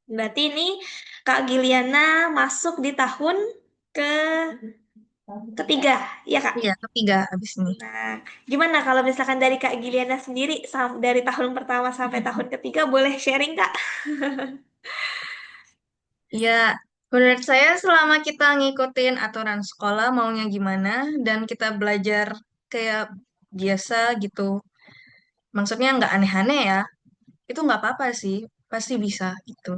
Berarti ini Kak Giliana masuk di tahun ke ketiga, ya Kak? Iya, ketiga habis ini. Nah, gimana kalau misalkan dari Kak Giliana sendiri dari tahun pertama sampai tahun ketiga boleh sharing Kak? Ya, menurut saya selama kita ngikutin aturan sekolah maunya gimana dan kita belajar kayak biasa gitu, maksudnya nggak aneh-aneh ya, itu nggak apa-apa sih, pasti bisa gitu.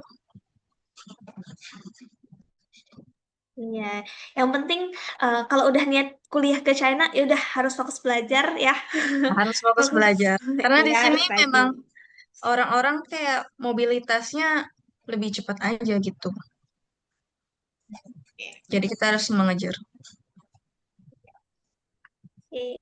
Iya, yang penting kalau udah niat kuliah ke China ya udah harus fokus belajar ya. Harus fokus Fokus, belajar. Karena di iya sini harus memang rajin. orang-orang kayak mobilitasnya lebih cepat aja gitu. Jadi kita harus mengejar. Oke.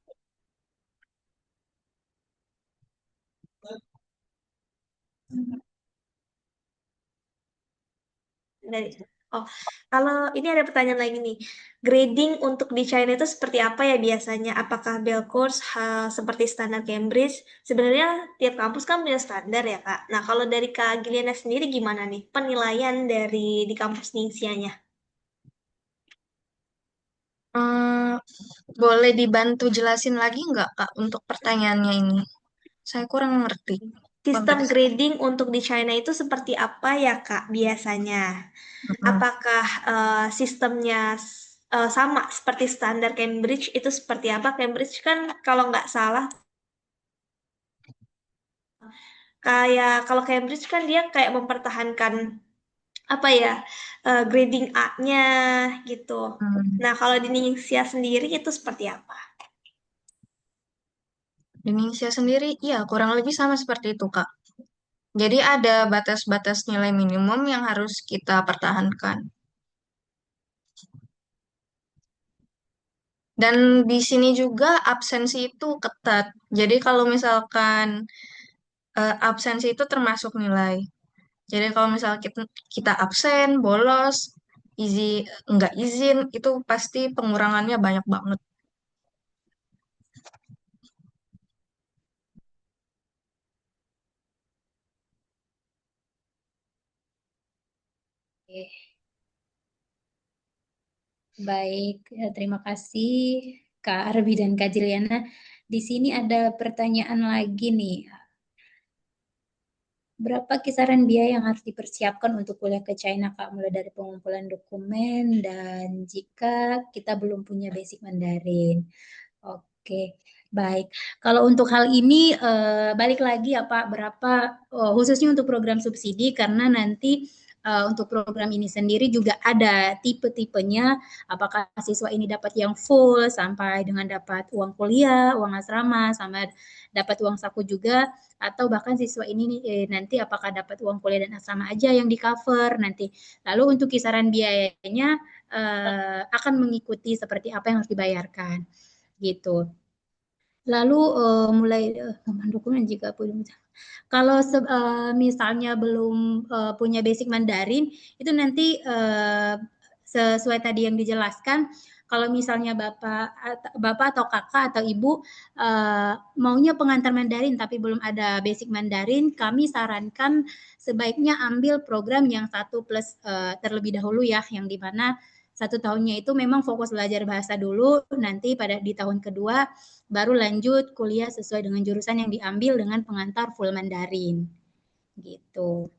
Dari Oh, kalau ini ada pertanyaan lagi nih. Grading untuk di China itu seperti apa ya biasanya? Apakah Bell Course seperti standar Cambridge? Sebenarnya tiap kampus kan punya standar ya, Kak. Nah, kalau dari Kak Giliana sendiri gimana nih penilaian dari di kampus Ningsianya? Hmm, boleh dibantu jelasin lagi nggak, Kak, untuk pertanyaannya ini? Saya kurang ngerti Sistem konteks. grading untuk di China itu seperti apa ya, Kak, biasanya? Mm-mm. Apakah sistemnya sama seperti standar Cambridge itu seperti apa? Cambridge kan kalau nggak salah kayak kalau Cambridge kan dia kayak mempertahankan apa ya grading A-nya gitu. Hmm. Nah, kalau di Indonesia sendiri itu seperti apa? Di Indonesia sendiri, ya kurang lebih sama seperti itu, Kak. Jadi ada batas-batas nilai minimum yang harus kita pertahankan. Dan di sini juga absensi itu ketat. Jadi kalau misalkan absensi itu termasuk nilai. Jadi kalau misalnya kita absen, bolos, nggak izin, itu pasti pengurangannya banyak banget. Oke, baik, terima kasih Kak Arbi dan Kak Jiliana. Di sini ada pertanyaan lagi nih. Berapa kisaran biaya yang harus dipersiapkan untuk kuliah ke China, Kak? Mulai dari pengumpulan dokumen dan jika kita belum punya basic Mandarin. Oke, baik. Kalau untuk hal ini balik lagi ya Pak, berapa khususnya untuk program subsidi karena nanti untuk program ini sendiri juga ada tipe-tipenya. Apakah siswa ini dapat yang full sampai dengan dapat uang kuliah, uang asrama, sama dapat uang saku juga, atau bahkan siswa ini nanti apakah dapat uang kuliah dan asrama aja yang di cover nanti. Lalu untuk kisaran biayanya akan mengikuti seperti apa yang harus dibayarkan gitu. Lalu mulai dokumen jika belum kalau misalnya belum punya basic Mandarin itu nanti sesuai tadi yang dijelaskan kalau misalnya bapak atau kakak atau ibu maunya pengantar Mandarin tapi belum ada basic Mandarin, kami sarankan sebaiknya ambil program yang 1+ terlebih dahulu ya, yang dimana 1 tahunnya itu memang fokus belajar bahasa dulu, nanti di tahun kedua baru lanjut kuliah sesuai dengan jurusan yang diambil dengan pengantar full Mandarin gitu.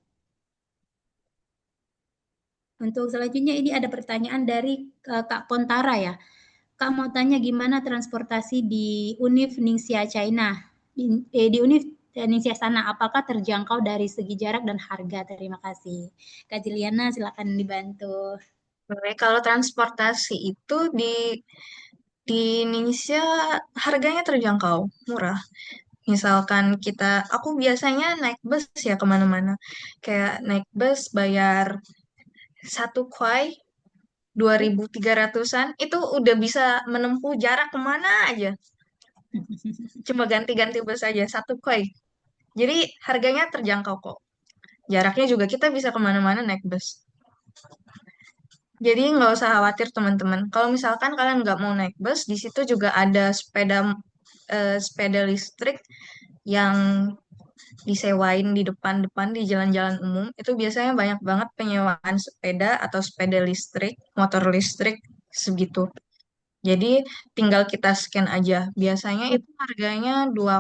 Untuk selanjutnya ini ada pertanyaan dari Kak Pontara ya. Kak mau tanya gimana transportasi di Univ Ningxia China, di Univ Ningxia sana, apakah terjangkau dari segi jarak dan harga? Terima kasih. Kak Jiliana silakan dibantu. Oke, kalau transportasi itu di Indonesia harganya terjangkau, murah. Misalkan aku biasanya naik bus ya kemana-mana. Kayak naik bus bayar 1 kuai 2.300-an itu udah bisa menempuh jarak kemana aja. Cuma ganti-ganti bus aja 1 kuai. Jadi harganya terjangkau kok. Jaraknya juga kita bisa kemana-mana naik bus. Jadi nggak usah khawatir teman-teman. Kalau misalkan kalian nggak mau naik bus, di situ juga ada sepeda listrik yang disewain di depan-depan di jalan-jalan umum. Itu biasanya banyak banget penyewaan sepeda atau sepeda listrik, motor listrik segitu. Jadi tinggal kita scan aja. Biasanya itu harganya 2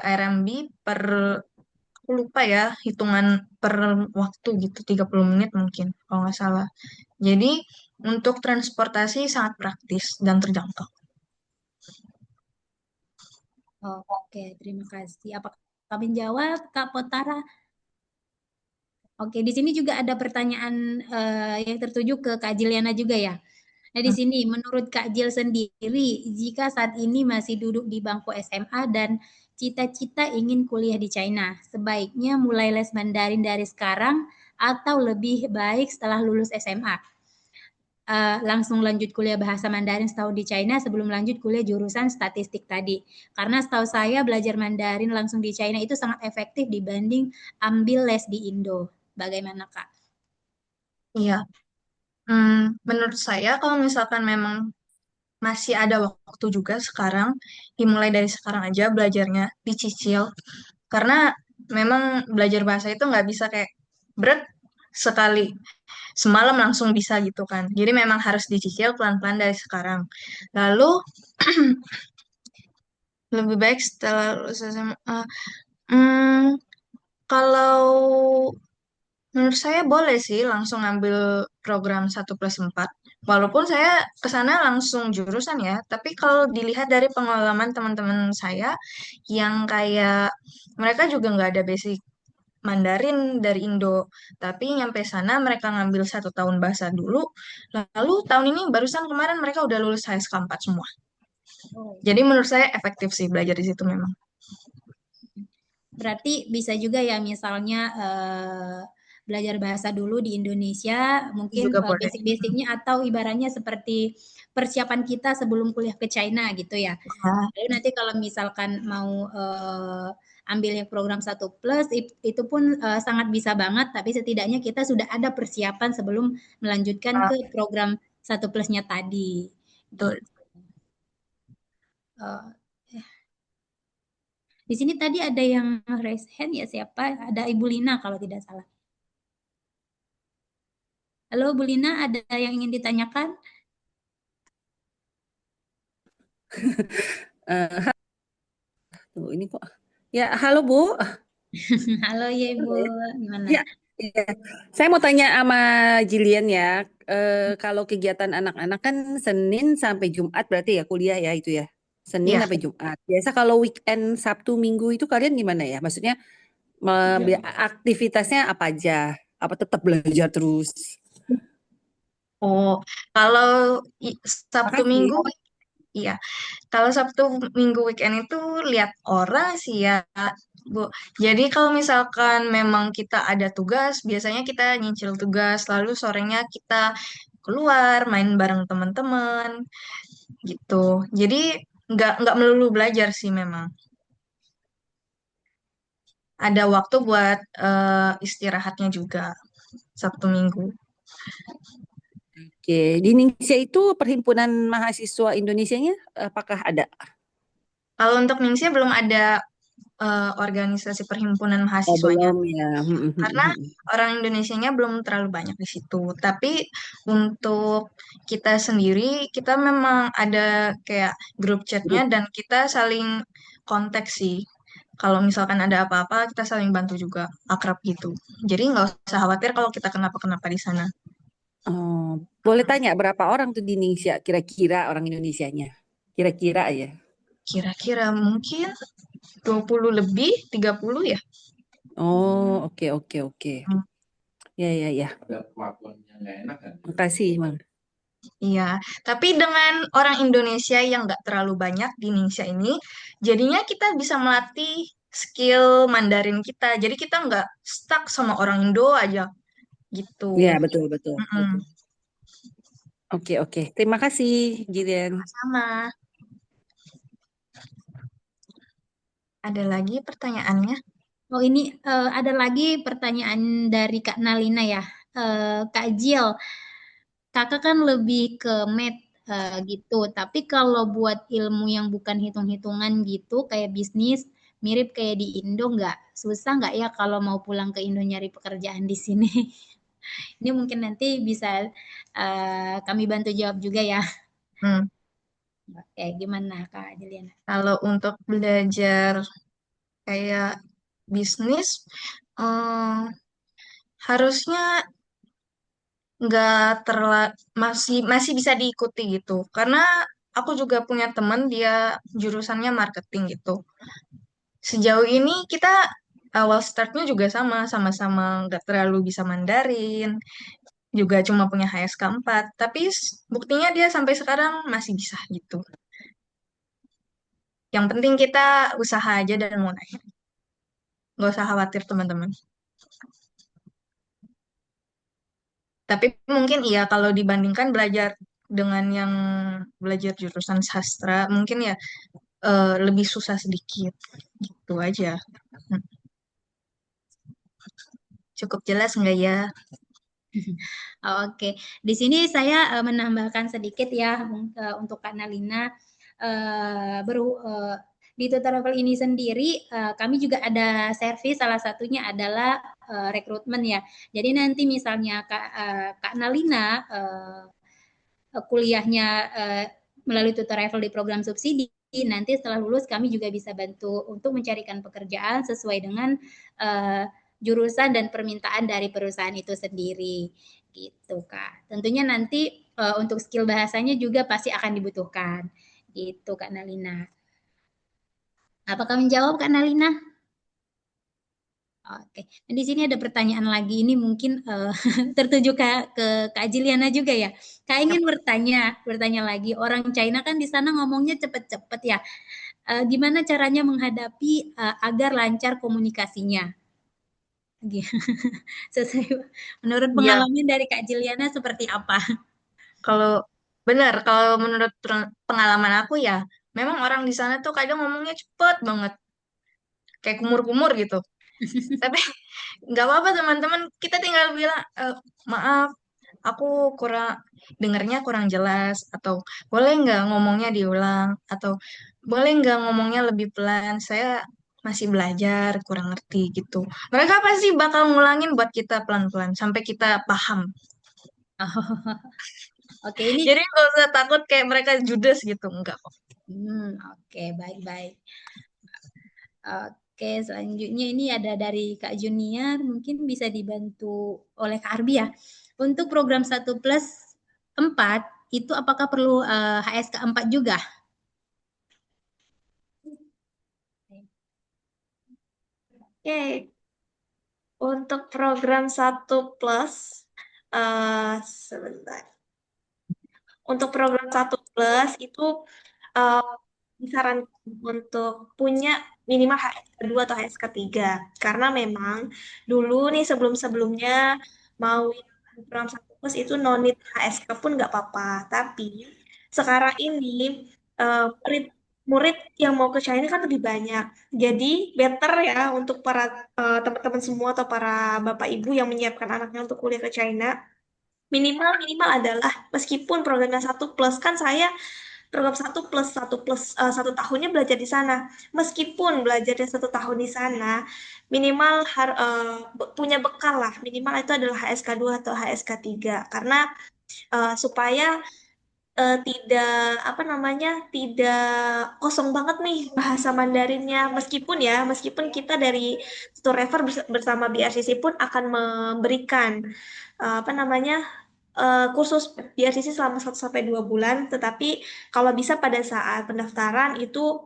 RMB per, aku lupa ya, hitungan per waktu gitu, 30 menit mungkin, kalau nggak salah. Jadi untuk transportasi sangat praktis dan terjangkau. Oke, terima kasih. Apakah kami menjawab Kak Potara? Oke, di sini juga ada pertanyaan yang tertuju ke Kak Jiliana juga ya. Nah, di sini menurut Kak Jil sendiri, jika saat ini masih duduk di bangku SMA dan cita-cita ingin kuliah di China, sebaiknya mulai les Mandarin dari sekarang atau lebih baik setelah lulus SMA? Langsung lanjut kuliah bahasa Mandarin setahun di China sebelum lanjut kuliah jurusan statistik tadi. Karena setahu saya belajar Mandarin langsung di China itu sangat efektif dibanding ambil les di Indo. Bagaimana Kak? Iya. Menurut saya kalau misalkan memang masih ada waktu juga sekarang, dimulai dari sekarang aja belajarnya, dicicil. Karena memang belajar bahasa itu nggak bisa kayak berat sekali semalam langsung bisa gitu kan. Jadi memang harus dicicil pelan-pelan dari sekarang. Lalu lebih baik setelah lulus SMA. Kalau menurut saya boleh sih langsung ambil program 1+4. Walaupun saya ke sana langsung jurusan ya, tapi kalau dilihat dari pengalaman teman-teman saya yang kayak mereka juga nggak ada basic Mandarin dari Indo, tapi nyampe sana mereka ngambil 1 tahun bahasa dulu, lalu tahun ini barusan kemarin mereka udah lulus HSK 4 semua. Oh, Jadi menurut saya efektif sih belajar di situ memang. berarti bisa juga ya misalnya belajar bahasa dulu di Indonesia, mungkin Juga boleh. basic-basicnya atau ibaratnya seperti persiapan kita sebelum kuliah ke China gitu ya. Nah, Lalu nanti kalau misalkan mau ambil yang program 1+, itu pun sangat bisa banget, tapi setidaknya kita sudah ada persiapan sebelum melanjutkan ke program 1+-nya tadi. betul. Gitu. Eh, di sini tadi ada yang raise hand ya, siapa? Ada Ibu Lina kalau tidak salah. Halo Bu Lina, ada yang ingin ditanyakan? Eh, Tuh, ini kok. Ya, halo Bu. Halo ya Ibu, Halo ya. gimana? Ya, iya. Saya mau tanya sama Jilian ya. Kalau kegiatan anak-anak kan Senin sampai Jumat berarti ya kuliah ya itu ya. Senin Iya. sampai Jumat. Biasa kalau weekend Sabtu Minggu itu kalian gimana ya? Maksudnya aktivitasnya apa aja? Apa tetap belajar terus? Oh, kalau Sabtu Makasih. Minggu, iya. Kalau Sabtu Minggu weekend itu lihat orang sih ya, Bu. Jadi kalau misalkan memang kita ada tugas, biasanya kita nyicil tugas, lalu sorenya kita keluar main bareng teman-teman gitu. Jadi nggak melulu belajar sih memang. Ada waktu buat istirahatnya juga Sabtu Minggu. Oke, di Indonesia itu perhimpunan mahasiswa Indonesianya apakah ada? Kalau untuk Ningsih belum ada organisasi perhimpunan Oh, mahasiswanya. belum ya. Karena orang Indonesianya belum terlalu banyak di situ. Tapi untuk kita sendiri, kita memang ada kayak grup chatnya Grup. dan kita saling kontak sih. Kalau misalkan ada apa-apa, kita saling bantu juga, akrab gitu. Jadi nggak usah khawatir kalau kita kenapa-kenapa di sana. Oh, boleh tanya berapa orang tuh di Indonesia kira-kira orang Indonesianya? Kira-kira aja. Kira-kira mungkin 20 lebih, 30 ya. Oh, oke oke oke. Hmm. Ya ya ya. Makasih, Mang. Iya, tapi dengan orang Indonesia yang nggak terlalu banyak di Indonesia ini, jadinya kita bisa melatih skill Mandarin kita. Jadi kita nggak stuck sama orang Indo aja gitu. Ya, betul betul Mm-mm. betul. Oke oke. Terima kasih, Jilian. Sama. Ada lagi pertanyaannya? Oh ini ada lagi pertanyaan dari Kak Nalina ya. Kak Jill, kakak kan lebih ke math gitu, tapi kalau buat ilmu yang bukan hitung-hitungan gitu, kayak bisnis, mirip kayak di Indo nggak? Susah nggak ya kalau mau pulang ke Indo nyari pekerjaan di sini? Ini mungkin nanti bisa kami bantu jawab juga ya. Hmm, Oke, gimana Kak Juliana? Kalau untuk belajar kayak bisnis, eh, harusnya nggak masih masih bisa diikuti gitu. Karena aku juga punya teman dia jurusannya marketing gitu. Sejauh ini kita awal startnya juga sama-sama nggak terlalu bisa Mandarin, juga cuma punya HSK 4, tapi buktinya dia sampai sekarang masih bisa gitu. Yang penting kita usaha aja dan mulai. Nggak usah khawatir teman-teman. Tapi mungkin iya kalau dibandingkan belajar dengan yang belajar jurusan sastra, mungkin ya lebih susah sedikit. Gitu aja. Hmm. Cukup jelas nggak ya? Oke, di sini saya menambahkan sedikit ya untuk Kak Nalina. Di Tutor Travel ini sendiri, kami juga ada servis, salah satunya adalah rekrutmen ya. Jadi nanti misalnya Kak Nalina kuliahnya melalui Tutor Travel di program subsidi, nanti setelah lulus kami juga bisa bantu untuk mencarikan pekerjaan sesuai dengan jurusan dan permintaan dari perusahaan itu sendiri gitu Kak. Tentunya nanti untuk skill bahasanya juga pasti akan dibutuhkan gitu Kak Nalina. Apakah menjawab Kak Nalina? Oke, dan di sini ada pertanyaan lagi, ini mungkin tertuju ke Kak Jiliana juga ya. Kak ingin bertanya lagi, orang China kan di sana ngomongnya cepet-cepet ya. Gimana caranya menghadapi agar lancar komunikasinya? Menurut Iya, pengalaman dari Kak Jiliana seperti apa? kalau benar, kalau menurut pengalaman aku ya, memang orang di sana tuh kadang ngomongnya cepet banget, kayak kumur-kumur gitu. Tapi nggak apa-apa teman-teman, kita tinggal bilang, maaf, aku dengernya kurang jelas, atau boleh nggak ngomongnya diulang, atau boleh nggak ngomongnya lebih pelan, saya masih belajar, kurang ngerti gitu. Mereka pasti bakal ngulangin buat kita pelan-pelan, sampai kita paham. Oke, ini Jadi nggak usah takut kayak mereka judes gitu, enggak kok. oke, baik-baik. Oke, selanjutnya ini ada dari Kak Junior, mungkin bisa dibantu oleh Kak Arbi ya. Untuk program 1+4, itu apakah perlu HSK 4 juga? Oke, untuk program 1+, sebentar. Untuk program 1+ itu uh, disarankan untuk punya minimal HSK 2 atau HSK 3. Karena memang dulu nih sebelum-sebelumnya mau program 1+ itu no need HSK pun nggak apa-apa. Tapi sekarang ini murid murid yang mau ke China kan lebih banyak. Jadi better ya untuk para teman-teman semua atau para bapak ibu yang menyiapkan anaknya untuk kuliah ke China, minimal minimal adalah meskipun programnya 1+, kan saya program 1 tahunnya belajar di sana. Meskipun belajarnya 1 tahun di sana, minimal punya bekal lah. Minimal itu adalah HSK 2 atau HSK 3. Karena supaya tidak apa namanya tidak kosong banget nih bahasa Mandarinnya. Meskipun kita dari Tutor Refer bersama BRCC pun akan memberikan apa namanya kursus BRCC selama 1 sampai 2 bulan, tetapi kalau bisa pada saat pendaftaran itu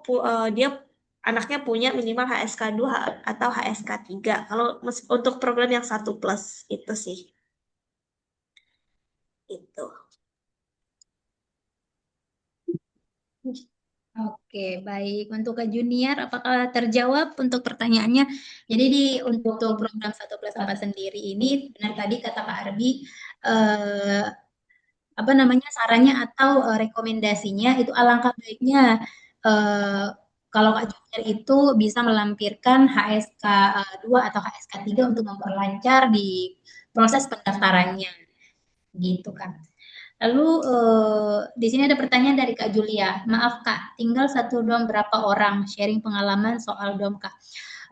dia anaknya punya minimal HSK 2 atau HSK 3. Kalau untuk program yang 1+ itu sih. Itu. Oke, baik. Untuk Kak Junior, apakah terjawab untuk pertanyaannya? Jadi untuk program 1+4 sendiri ini, benar tadi kata Kak Arbi, apa namanya sarannya atau rekomendasinya itu alangkah baiknya kalau Kak Junior itu bisa melampirkan HSK 2 atau HSK 3 untuk memperlancar di proses pendaftarannya gitu kan. Lalu di sini ada pertanyaan dari Kak Julia. Maaf Kak, tinggal satu dom berapa orang sharing pengalaman soal dom Kak.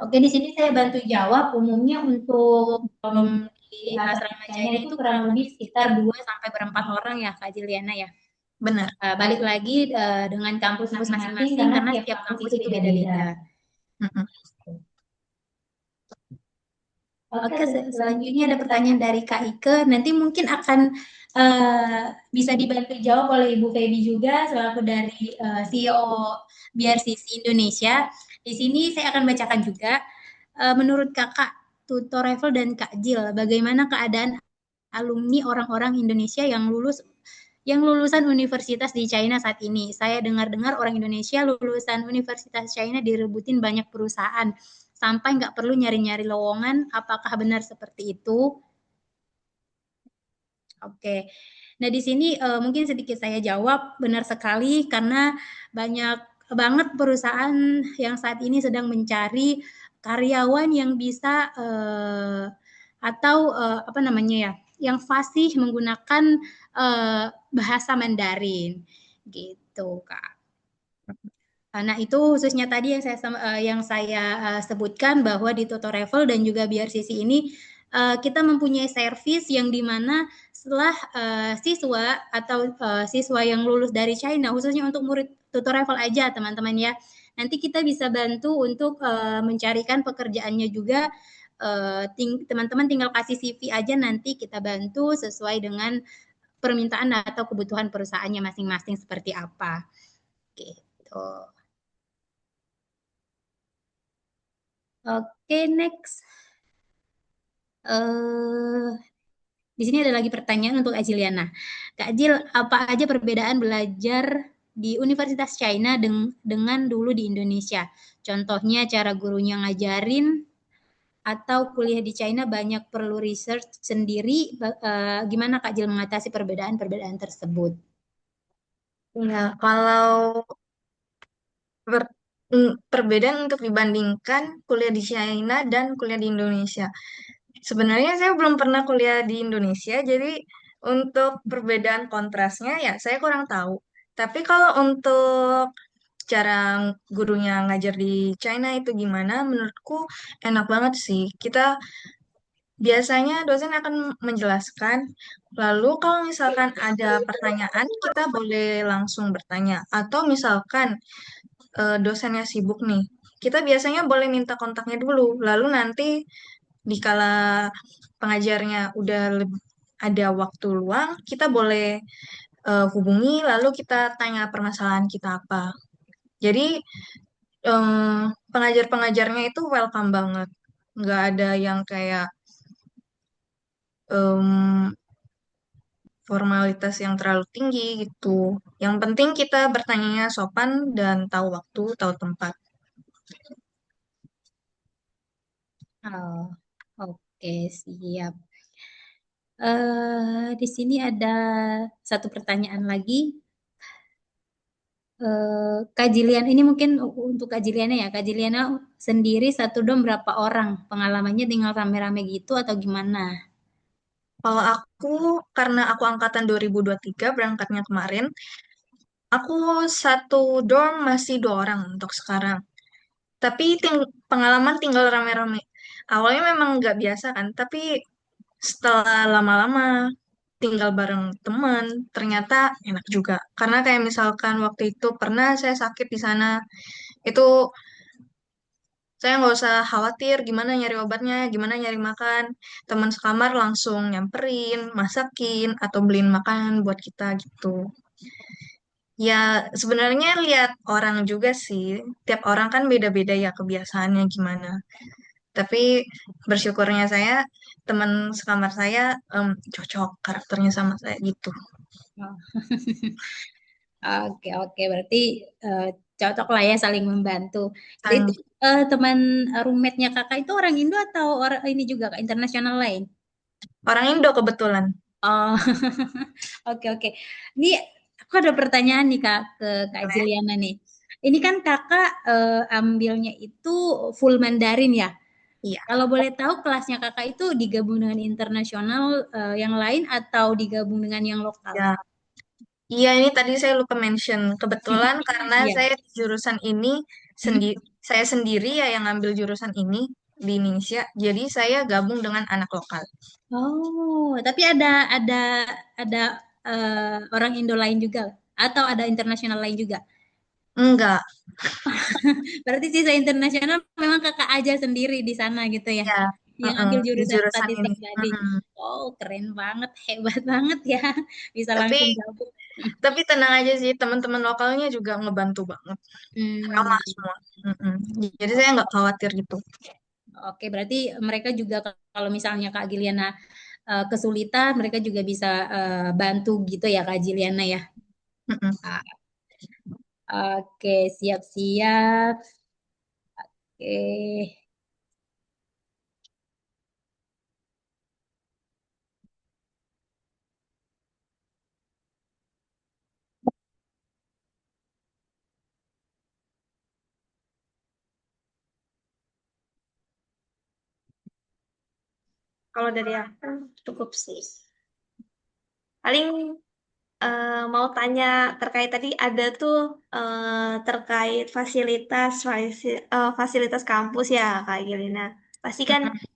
Oke, di sini saya bantu jawab. Umumnya untuk dom di asrama China itu kurang lebih sekitar 2 sampai 4 orang ya Kak Juliana ya. Benar. Balik lagi dengan kampus masing-masing karena setiap kampus itu beda-beda. Oke, selanjutnya ada pertanyaan dari Kak Ike. Nanti mungkin akan bisa dibantu jawab oleh Ibu Feby juga selaku dari CEO BRCC Indonesia. Di sini saya akan bacakan juga. Menurut Kakak Tutor Revel dan Kak Jil, bagaimana keadaan alumni orang-orang Indonesia yang lulusan universitas di China saat ini? Saya dengar-dengar orang Indonesia lulusan universitas China direbutin banyak perusahaan sampai nggak perlu nyari-nyari lowongan. Apakah benar seperti itu? Oke. Nah, di sini mungkin sedikit saya jawab, benar sekali karena banyak banget perusahaan yang saat ini sedang mencari karyawan yang bisa atau apa namanya ya, yang fasih menggunakan bahasa Mandarin gitu, Kak. Nah, itu khususnya tadi yang saya sebutkan bahwa di Toto Travel dan juga BRCC ini kita mempunyai servis yang dimana setelah siswa atau siswa yang lulus dari China, khususnya untuk murid Toto Travel aja teman-teman ya, nanti kita bisa bantu untuk mencarikan pekerjaannya juga. Teman-teman tinggal kasih CV aja, nanti kita bantu sesuai dengan permintaan atau kebutuhan perusahaannya masing-masing seperti apa gitu. Oke, next. Di sini ada lagi pertanyaan untuk Ajiliana. Kak Ajil, apa aja perbedaan belajar di Universitas China dengan dulu di Indonesia? Contohnya cara gurunya ngajarin atau kuliah di China banyak perlu research sendiri. Gimana Kak Ajil mengatasi perbedaan-perbedaan tersebut? Ya, kalau perbedaan untuk dibandingkan kuliah di China dan kuliah di Indonesia. Sebenarnya saya belum pernah kuliah di Indonesia, jadi untuk perbedaan kontrasnya ya saya kurang tahu. Tapi kalau untuk cara gurunya ngajar di China itu gimana, menurutku enak banget sih. Kita biasanya dosen akan menjelaskan, lalu kalau misalkan ada pertanyaan, kita boleh langsung bertanya. Atau misalkan dosennya sibuk nih, kita biasanya boleh minta kontaknya dulu. Lalu nanti dikala pengajarnya udah ada waktu luang, kita boleh hubungi, lalu kita tanya permasalahan kita apa. Jadi pengajar-pengajarnya itu welcome banget. Nggak ada yang kayak em, formalitas yang terlalu tinggi gitu. Yang penting kita bertanya sopan dan tahu waktu, tahu tempat. Oh, oke, siap. Di sini ada satu pertanyaan lagi. Kak Jilian, ini mungkin untuk Kak Jiliana ya. Kak Jiliana sendiri satu dom berapa orang? Pengalamannya tinggal rame-rame gitu atau gimana? Kalau aku, karena aku angkatan 2023 berangkatnya kemarin, aku satu dorm masih 2 orang untuk sekarang. Tapi pengalaman tinggal rame-rame. Awalnya memang nggak biasa kan, tapi setelah lama-lama tinggal bareng teman, ternyata enak juga. Karena kayak misalkan waktu itu pernah saya sakit di sana, itu saya nggak usah khawatir gimana nyari obatnya, gimana nyari makan. Teman sekamar langsung nyamperin, masakin, atau beliin makanan buat kita gitu. Ya, sebenarnya lihat orang juga sih. Tiap orang kan beda-beda ya kebiasaannya gimana. Tapi bersyukurnya saya, teman sekamar saya cocok karakternya sama saya gitu. Oh. Oke, oke, berarti eh, cocok lah ya saling membantu. Itu Saling teman roommate-nya kakak itu orang Indo atau orang ini juga Kak, internasional lain? orang Indo kebetulan. Oh, oke, oke. Ini aku ada pertanyaan nih Kak ke Kak Jiliana nih. Ini kan kakak ambilnya itu full Mandarin ya. Iya. Kalau boleh tahu kelasnya kakak itu digabung dengan internasional yang lain atau digabung dengan yang lokal? Ya. Iya, ini tadi saya lupa mention. Kebetulan karena Iya. saya di jurusan ini Hmm? saya sendiri ya yang ngambil jurusan ini di Indonesia. Jadi saya gabung dengan anak lokal. Oh, tapi ada orang Indo lain juga atau ada internasional lain juga? Enggak, Berarti sisa internasional memang kakak aja sendiri di sana gitu ya? ya, Yang ambil di jurusan jurusan ini. statistik tadi. Mm-mm. Oh, keren banget, hebat banget ya. Bisa Tapi langsung gabung. tapi tenang aja sih, teman-teman lokalnya juga ngebantu banget. Hmm, Ramah semua. Mm-mm. Jadi saya nggak khawatir gitu. oke, berarti mereka juga kalau misalnya Kak Giliana kesulitan, mereka juga bisa bantu gitu ya Kak Giliana ya. Mm-mm. Ah, oke, siap-siap. Oke. Kalau dari aku cukup sih. Paling mau tanya terkait tadi ada tuh terkait fasilitas kampus ya Kak Gelina. Pasti kan Mm-mm.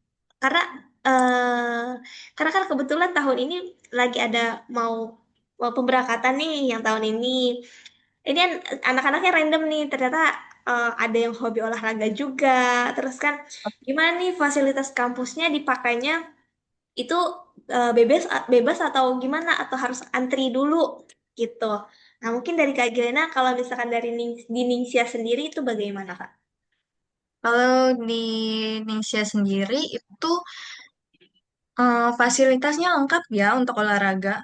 karena eh karena kan kebetulan tahun ini lagi ada mau mau pemberangkatan nih yang tahun ini. Ini kan anak-anaknya random nih, ternyata ada yang hobi olahraga juga. Terus kan gimana nih fasilitas kampusnya dipakainya itu bebas bebas atau gimana atau harus antri dulu gitu. Nah, mungkin dari Kak Gilena kalau misalkan dari di Ningsia sendiri itu bagaimana, Kak? Kalau di Indonesia sendiri itu fasilitasnya lengkap ya untuk olahraga.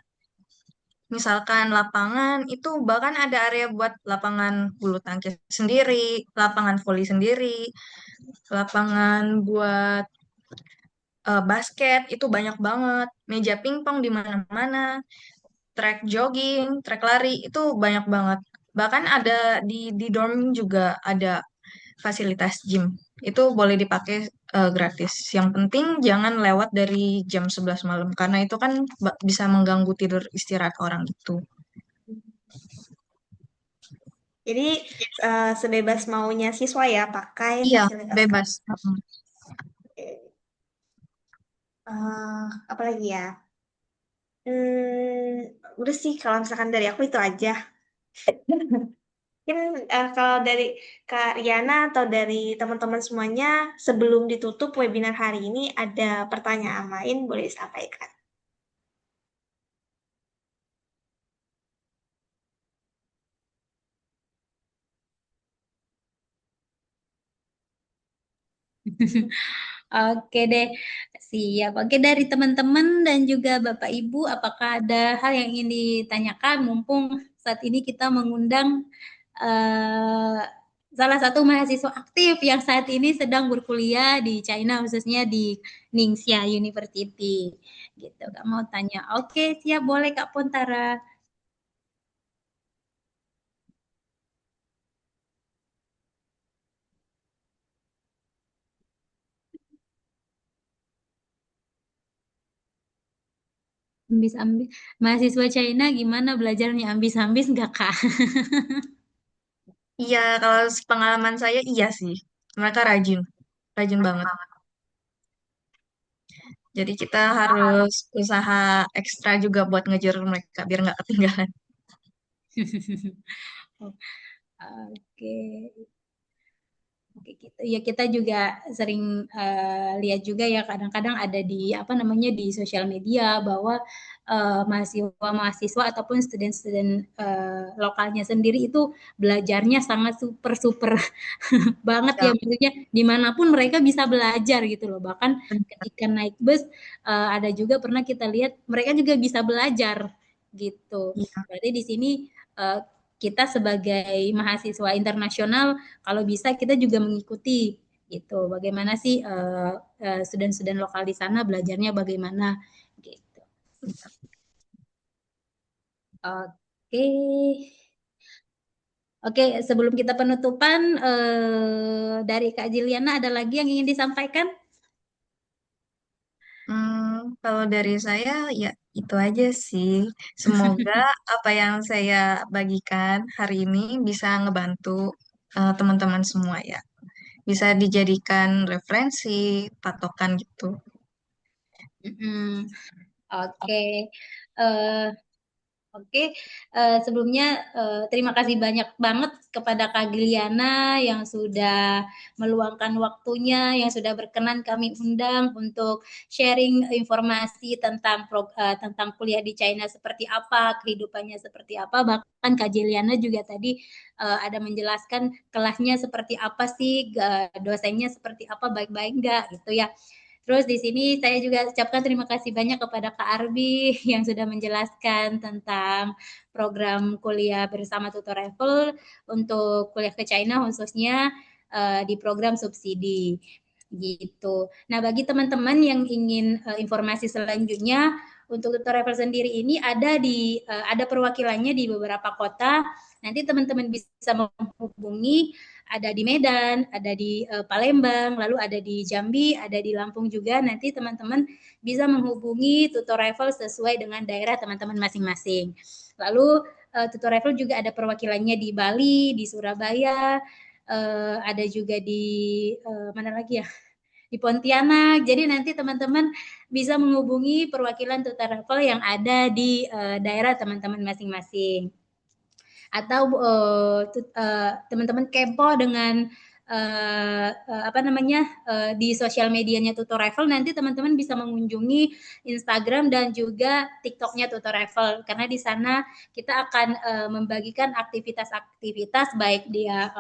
Misalkan lapangan itu bahkan ada area buat lapangan bulu tangkis sendiri, lapangan voli sendiri, lapangan buat basket itu banyak banget, meja pingpong di mana-mana, trek jogging, trek lari itu banyak banget. Bahkan ada di dorm juga ada fasilitas gym. Itu boleh dipakai gratis. Yang penting jangan lewat dari jam 11 malam karena itu kan bisa mengganggu tidur istirahat orang gitu. Jadi sebebas maunya siswa ya pakai Iya, fasilitas bebas. kampus. Eh, apa lagi ya? Udah sih kalau misalkan dari aku itu aja. Mungkin kalau dari Kak Riana atau dari teman-teman semuanya sebelum ditutup webinar hari ini ada pertanyaan lain boleh disampaikan. Oke deh, siap. Oke, dari teman-teman dan juga Bapak Ibu, apakah ada hal yang ingin ditanyakan? Mumpung saat ini kita mengundang eh, salah satu mahasiswa aktif yang saat ini sedang berkuliah di China, khususnya di Ningxia University. Gitu, Kak mau tanya. Oke, siap. Boleh Kak Pontara. Ambis-ambis. Mahasiswa China gimana belajarnya? Ambis-ambis nggak, Kak? Iya, kalau pengalaman saya iya sih. Mereka rajin, rajin banget. Jadi kita harus usaha ekstra juga buat ngejar mereka biar nggak ketinggalan. Oke. Oke, gitu. Ya kita juga sering lihat juga ya kadang-kadang ada di apa namanya di sosial media bahwa mahasiswa-mahasiswa ataupun student-student lokalnya sendiri itu belajarnya sangat super super banget ya Ya, maksudnya dimanapun mereka bisa belajar gitu loh bahkan benar. ketika naik bus ada juga pernah kita lihat mereka juga bisa belajar gitu Iya, berarti di sini eh, kita sebagai mahasiswa internasional kalau bisa kita juga mengikuti gitu bagaimana sih student-student lokal di sana belajarnya bagaimana gitu. Oke. Oke, sebelum kita penutupan, dari Kak Jiliana ada lagi yang ingin disampaikan? Kalau dari saya ya itu aja sih. Semoga apa yang saya bagikan hari ini bisa ngebantu teman-teman semua ya. Bisa dijadikan referensi, patokan gitu. Mm-mm. Oke, eh, oke. Sebelumnya terima kasih banyak banget kepada Kak Giliana yang sudah meluangkan waktunya, yang sudah berkenan kami undang untuk sharing informasi tentang tentang kuliah di China seperti apa, kehidupannya seperti apa. Bahkan Kak Giliana juga tadi ada menjelaskan kelasnya seperti apa sih, dosennya seperti apa, baik-baik enggak gitu ya. Terus di sini saya juga ucapkan terima kasih banyak kepada Kak Arbi yang sudah menjelaskan tentang program kuliah bersama Tutor Travel untuk kuliah ke China khususnya di program subsidi gitu. Nah, bagi teman-teman yang ingin informasi selanjutnya untuk Tutor Travel sendiri ini ada perwakilannya di beberapa kota. Nanti teman-teman bisa menghubungi ada di Medan, ada di Palembang, lalu ada di Jambi, ada di Lampung juga. Nanti teman-teman bisa menghubungi tutor travel sesuai dengan daerah teman-teman masing-masing. Lalu tutor travel juga ada perwakilannya di Bali, di Surabaya, ada juga di mana lagi ya? Di Pontianak. Jadi nanti teman-teman bisa menghubungi perwakilan tutor travel yang ada di daerah teman-teman masing-masing. Atau teman-teman kepo dengan apa namanya di sosial medianya Tutor Travel, nanti teman-teman bisa mengunjungi Instagram dan juga TikToknya Tutor Travel, karena di sana kita akan membagikan aktivitas-aktivitas baik dia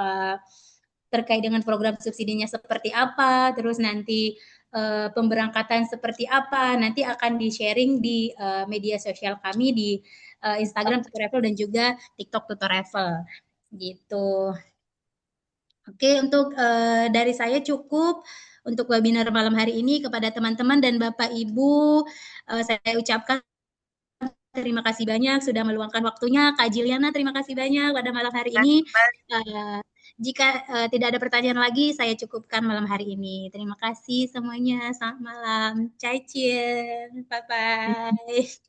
terkait dengan program subsidinya seperti apa, terus nanti pemberangkatan seperti apa, nanti akan di-sharing di media sosial kami di Instagram Tutor Travel dan juga TikTok Tutor Travel gitu. Oke, untuk dari saya cukup untuk webinar malam hari ini. Kepada teman-teman dan Bapak Ibu, saya ucapkan terima kasih banyak sudah meluangkan waktunya. Kak Jiliana, terima kasih banyak pada malam hari ini. Jika tidak ada pertanyaan lagi, saya cukupkan malam hari ini. Terima kasih semuanya. Selamat malam. Cai Cien. Bye-bye.